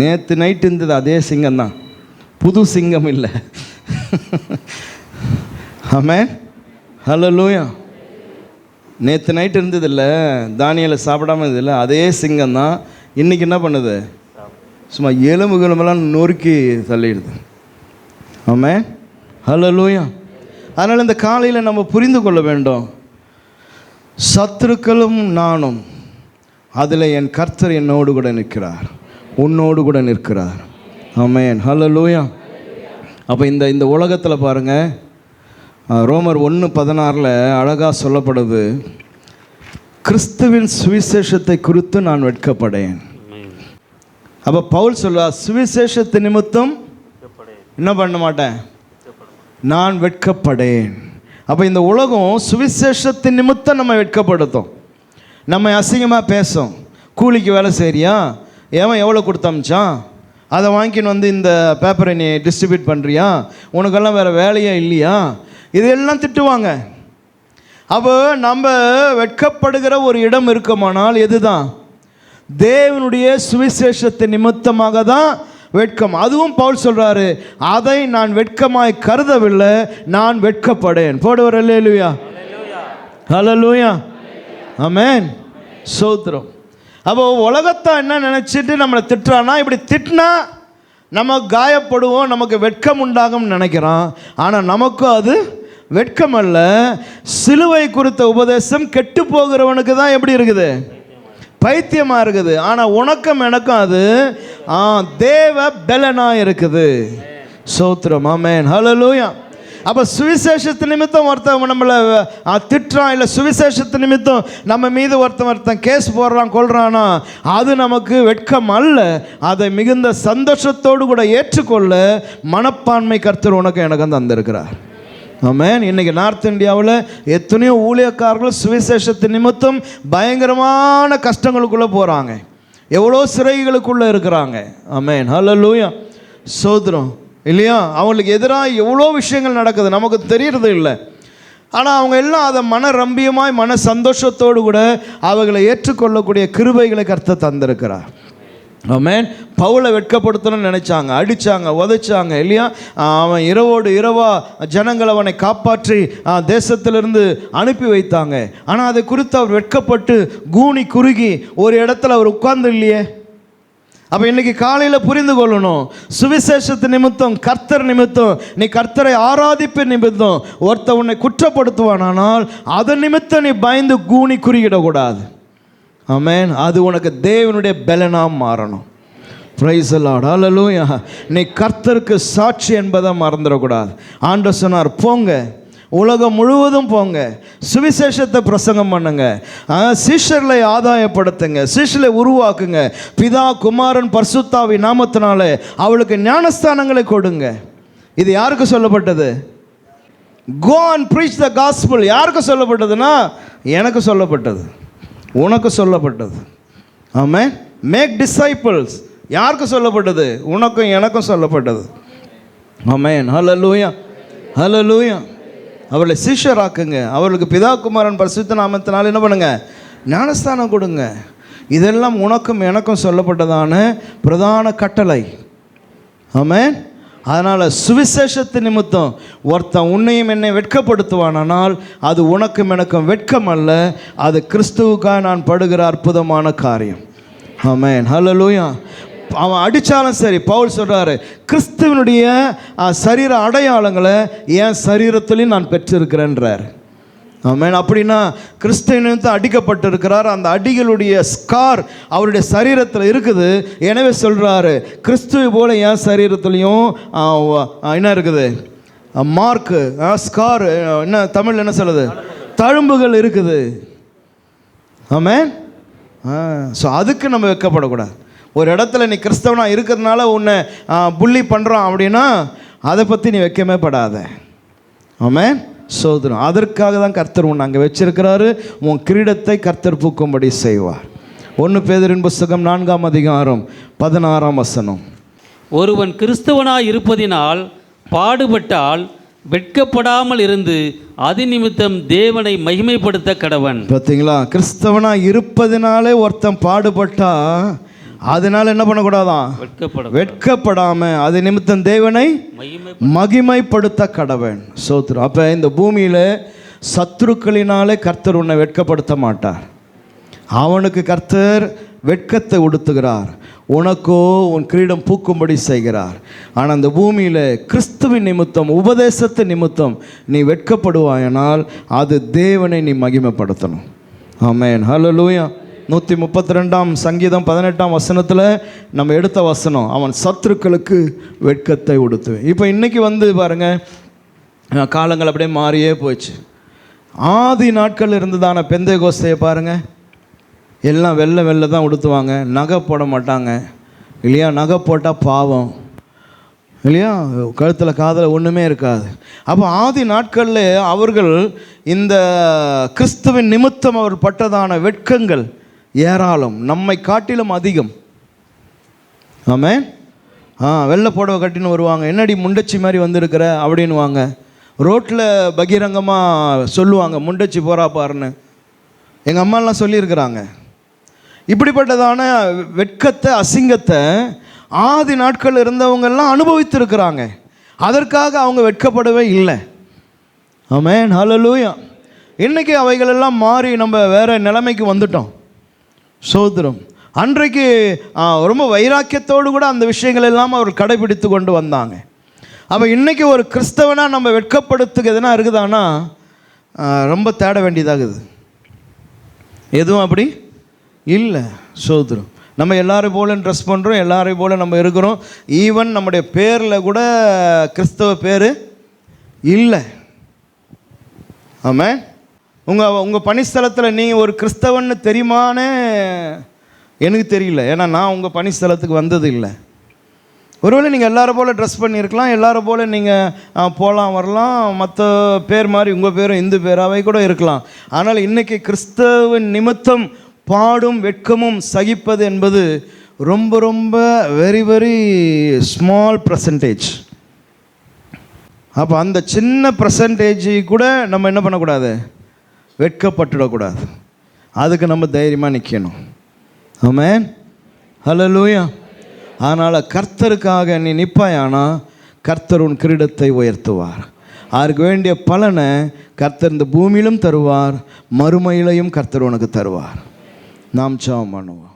நேற்று நைட்டு இருந்தது அதே சிங்கம் தான், புது சிங்கம் இல்லை. ஆமென். ஹல்லேலூயா. நேற்று நைட் இருந்ததில்ல, தானியேலை சாப்பிடாம இருந்ததில்ல, அதே சிங்கம் தான் இன்றைக்கி என்ன பண்ணுது? சும்மா எலும்புகளுமெல்லாம் நொறுக்கி தள்ளிடுது. ஆமென். ஹல்லேலூயா. அதனால் இந்த காலையில் நம்ம புரிந்து கொள்ள வேண்டும், சத்துருக்களும் நானும், அதில் என் கர்த்தர் என்னோடு கூட நிற்கிறார், உன்னோடு கூட நிற்கிறார். ஆமென். ஹல்லேலூயா. அப்போ இந்த உலகத்தில் பாருங்கள், ரோமர் 1:16 அழகாக சொல்லப்படுது, கிறிஸ்துவின் சுவிசேஷத்தை குறித்து நான் வெட்கப்படேன். அப்போ பவுல் சொல்வார், சுவிசேஷத்தை நிமித்தம் என்ன பண்ண மாட்டேன், நான் வெட்கப்படேன். அப்போ இந்த உலகம் சுவிசேஷத்தின் நிமித்தம் நம்ம வெட்கப்படுத்தும், நம்ம அசிங்கமாக பேசும். கூலிக்கு வேலை செய்கிறியா, ஏன் எவ்வளோ கொடுத்தமிச்சான், அதை வாங்கின்னு வந்து இந்த பேப்பரை நீ டிஸ்ட்ரிபியூட் பண்ணுறியா, உனக்கெல்லாம் வேறு வேலையே இல்லையா, இதெல்லாம் திட்டுவாங்க. அப்போ நம்ம வெட்கப்படுகிற ஒரு இடம் இருக்குமானால் எதுதான்? தேவனுடைய சுவிசேஷத்தின் நிமித்தமாக தான் வெட்கம். அதுவும் பவுல் சொல்கிறாரு, அதை நான் வெட்கமாய் கருதவில்லை, நான் வெட்கப்படேன். போடுவார். அல்லேலூயா. ஹல்லேலூயா. ஆமென். ஸ்தோத்திரம். அப்போ உலகத்தை என்ன நினச்சிட்டு நம்மளை திட்டுறான்னா, இப்படி திட்டினா நம்ம காயப்படுவோம், நமக்கு வெட்கம் உண்டாகும்னு நினைக்கிறான். ஆனால் நமக்கு அது வெட்கம் அல்ல. சிலுவை குறித்த உபதேசம் கெட்டு போகிறவனுக்கு தான் எப்படி இருக்குது? பைத்தியமாக இருக்குது. ஆனால் உனக்கும் எனக்கும் அது தேவ பலனாக இருக்குது. ஸ்தோத்திரம். ஆமென். ஹல்லேலூயா. அப்போ சுவிசேஷத்து நிமித்தம் ஒருத்தன் நம்மளை திட்டுறான், இல்லை சுவிசேஷத்து நிமித்தம் நம்ம மீது ஒருத்தன் கேஸ் போடுறான், கொள்றானா, அது நமக்கு வெட்கம் அல்ல. அதை மிகுந்த சந்தோஷத்தோடு கூட ஏற்றுக்கொள்ள மனப்பான்மை கர்த்தர் உனக்கு எனக்கும் தந்திருக்கிறார். ஆமென். இன்றைக்கி நார்த் இந்தியாவில் எத்தனையோ ஊழியக்காரர்கள் சுவிசேஷத்து நிமித்தம் பயங்கரமான கஷ்டங்களுக்குள்ளே போகிறாங்க, எவ்வளோ சிறைகளுக்குள்ளே இருக்கிறாங்க. ஆமென். ஹல்லேலூயா. ஸ்தோத்திரம். இல்லையா? அவங்களுக்கு எதிராக எவ்வளோ விஷயங்கள் நடக்குது, நமக்கு தெரியறது இல்லை. ஆனால் அவங்க எல்லாம் அதை மன ரம்பியமாய் மன சந்தோஷத்தோடு கூட அவர்களை ஏற்றுக்கொள்ளக்கூடிய கிருபைகளை கர்த்தர் தந்திருக்கிறார். ஆமென். பவுலை வெட்கப்படுத்தணும்னு நினச்சாங்க, அடித்தாங்க, உதைச்சாங்க. இல்லையா? அவன் இரவோடு இரவாக ஜனங்கள் அவனை காப்பாற்றி தேசத்திலிருந்து அனுப்பி வைத்தாங்க. ஆனால் அதை குறித்து அவர் வெட்கப்பட்டு கூனி குறுகி ஒரு இடத்துல அவர் உட்கார்ந்து இல்லையே. அப்போ இன்றைக்கி காலையில் புரிந்து கொள்ளணும், சுவிசேஷத்து நிமித்தம், கர்த்தர் நிமித்தம், நீ கர்த்தரை ஆராதிப்பு நிமித்தம் ஒருத்த உன்னை குற்றப்படுத்துவானால் அதன் நிமித்தம் நீ பயந்து கூனி குறுகிடக்கூடாது. ஆமென். அது உனக்கு தேவனுடைய பலனாக மாறணும். Praise the lord. ஹல்லேலூயா. நீ கர்த்தருக்கு சாட்சி என்பதை மறந்துடக்கூடாது. ஆண்டவர் சொன்னார், போங்க, உலகம் முழுவதும் போங்க, சுவிசேஷத்தை பிரசங்கம் பண்ணுங்க, சீஷர்களை ஆதாயப்படுத்துங்க, சீஷர்களை உருவாக்குங்க, பிதா குமாரன் பரிசுத்தாவி நாமத்தினாலே அவளுக்கு ஞானஸ்தானங்களை கொடுங்க. இது யாருக்கு சொல்லப்பட்டது? Go and preach the gospel. யாருக்கு சொல்லப்பட்டதுன்னா, எனக்கு சொல்லப்பட்டது, உனக்கு சொல்லப்பட்டது. ஆமென். Make disciples. யாருக்கு சொல்லப்பட்டது? உனக்கும் எனக்கும் சொல்லப்பட்டது. ஆமென். ஹல்லேலூயா. ஹல்லேலூயா. அவர்களை சீஷராக்குங்க, அவர்களுக்கு பிதா குமாரன் பரிசுத்த நாமத்தினால என்ன பண்ணுங்க? ஞானஸ்தானம் கொடுங்க. இதெல்லாம் உனக்கும் எனக்கும் சொல்லப்பட்டதான பிரதான கட்டளை. ஆமென். அதனால் சுவிசேஷத்து நிமித்தம் ஒருத்தன் உன்னையும் என்னை வெட்கப்படுத்துவானால் அது உனக்கும் எனக்கும் வெட்கம் அல்ல, அது கிறிஸ்துவுக்காக நான் படுகிற அற்புதமான காரியம். ஆமென். ஹல்லேலூயா. அவன் அடித்தாலும் சரி, பவுல் சொல்கிறாரு, கிறிஸ்துவனுடைய சரீர அடையாளங்களை என் சரீரத்திலையும் நான் பெற்றிருக்கிறேன்றார். ஆமென். அப்படின்னா கிறிஸ்துவினிடத்தில் அடிக்கப்பட்டிருக்கிறார், அந்த அடிகளுடைய ஸ்கார் அவருடைய சரீரத்தில் இருக்குது. எனவே சொல்கிறாரு, கிறிஸ்துவை போல என் சரீரத்துலேயும் என்ன இருக்குது? மார்க்கு, ஸ்கார், என்ன தமிழில் என்ன சொல்லுது? தழும்புகள் இருக்குது. ஆமென். ஸோ அதுக்கு நம்ம வெட்கப்படக்கூடாது. ஒரு இடத்துல நீ கிறிஸ்தவனாக இருக்கிறதுனால உன்னை புள்ளி பண்ணுறான் அப்படின்னா அதை பற்றி நீ வெட்கமே படாத. ஆமென். சோதரம். அதற்காக தான் கர்த்தர் உன்னை அங்கே வச்சிருக்கிறாரு. உன் கிரீடத்தை கர்த்தர் பூக்கும்படி செய்வார். 1 பேதுருவின் புஸ்தகம் 4ஆம் அதிகாரம் 16ஆம் வசனம். ஒருவன் கிறிஸ்தவனாய் இருப்பதினால் பாடுபட்டால் வெட்கப்படாமல் இருந்து அது நிமித்தம் தேவனை மகிமைப்படுத்த கடவன். பார்த்தீங்களா? கிறிஸ்தவனாக இருப்பதினாலே ஒருத்தன் பாடுபட்டா அதனால என்ன பண்ணக்கூடாதான்? வெட்கப்படாம அது நிமித்தம் தேவனை மகிமைப்படுத்த கடவன். சோத்திரம். அப்ப இந்த பூமியில சத்துருக்களினாலே கர்த்தர் உன்னை வெட்கப்படுத்த மாட்டார். அவனுக்கு கர்த்தர் வெட்கத்தை உடுத்துகிறார், உனக்கோ உன் கிரீடம் பூக்கும்படி செய்கிறார். ஆனால் அந்த பூமியில் கிறிஸ்துவின் நிமித்தம், உபதேசத்தின் நிமித்தம் நீ வெட்கப்படுவாயனால் அது தேவனை நீ மகிமைப்படுத்தணும். ஆமென். ஹல்லேலூயா. 132 சங்கீதம் 18 வசனத்தில் நம்ம எடுத்த வசனம், அவன் சத்துருக்களுக்கு வெட்கத்தை உடுத்துவேன். இப்போ இன்றைக்கி பாருங்க, காலங்கள் அப்படியே மாறியே போச்சு. ஆதி நாட்கள் இருந்ததான பெந்தேகோஸ்தையை பாருங்கள், எல்லாம் வெள்ளை தான் உடுத்துவாங்க, நகை போட மாட்டாங்க இல்லையா? நகை போட்டால் பாவம் இல்லையா? கழுத்தில் காதில் ஒன்றுமே இருக்காது. அப்போ ஆதி நாட்களில் அவர்கள் இந்த கிறிஸ்துவின் நிமித்தம் அவர் பட்டதான வெட்கங்கள் ஏராளம், நம்மை காட்டிலும் அதிகம். ஆமென். வெள்ளை புடவை கட்டின்னு வருவாங்க, என்னடி முண்டச்சி மாதிரி வந்திருக்கிற அப்படின்வாங்க. ரோட்டில் பகிரங்கமாக சொல்லுவாங்க, முண்டச்சி போகிறா பாருன்னு. எங்கள் அம்மாலாம் சொல்லியிருக்கிறாங்க. இப்படிப்பட்டதான வெட்கத்தை, அசிங்கத்தை ஆதி நாட்கள் இருந்தவங்கெல்லாம் அனுபவித்திருக்கிறாங்க. அதற்காக அவங்க வெட்கப்படவே இல்லை. ஆமென். ஹல்லேலூயா. இன்றைக்கி அவைகளெல்லாம் மாறி நம்ம வேறு நிலைமைக்கு வந்துட்டோம். சோதரம். அன்றைக்கு ரொம்ப வைராக்கியத்தோடு கூட அந்த விஷயங்கள் எல்லாம் அவர் கடைபிடித்து கொண்டு வந்தாங்க. அப்போ இன்றைக்கி ஒரு கிறிஸ்தவனாக நம்ம வெட்கப்படுத்துக்கு எதுனா இருக்குதானா ரொம்ப தேட வேண்டியதாகுது. எதுவும் அப்படி இல்லை. சோதரம். நம்ம எல்லாரும் போல ட்ரெஸ் பண்ணுறோம், எல்லாரையும் போல் நம்ம இருக்கிறோம். ஈவன் நம்முடைய பேரில் கூட கிறிஸ்தவ பேர் இல்லை. ஆமாம். உங்கள் பணிஸ்தலத்தில் நீங்கள் ஒரு கிறிஸ்தவன்னு தெரியுமான்னு எனக்கு தெரியல. ஏன்னா நான் உங்கள் பணிஸ்தலத்துக்கு வந்தது இல்லை. ஒருவேளை நீங்கள் எல்லாரும் போல் ட்ரெஸ் பண்ணியிருக்கலாம், எல்லாரும் போல் நீங்கள் போகலாம் வரலாம், மற்ற பேர் மாதிரி உங்கள் பேரும் இந்து பேராகவே கூட இருக்கலாம். ஆனால் இன்றைக்கி கிறிஸ்தவ நிமித்தம் பாடும் வெட்கமும் சகிப்பது என்பது ரொம்ப ரொம்ப வெரி வெரி ஸ்மால் பர்சன்டேஜ். அப்போ அந்த சின்ன பர்சன்டேஜ் கூட நம்ம என்ன பண்ணக்கூடாது? வெட்கப்பட்டுடக்கூடாது. அதுக்கு நம்ம தைரியமாக நிற்கணும். ஆமென். ஹல்லேலூயா. அதனால் கர்த்தருக்காக நீ நிற்பாயானா கர்த்தர் உன் கிரீடத்தை உயர்த்துவார். அதற்கு வேண்டிய பலனை கர்த்தர் இந்த பூமியிலும் தருவார், மறுமையிலையும் கர்த்தர் உனக்கு தருவார். நாம் ஜெபம் பண்ணுவோம்.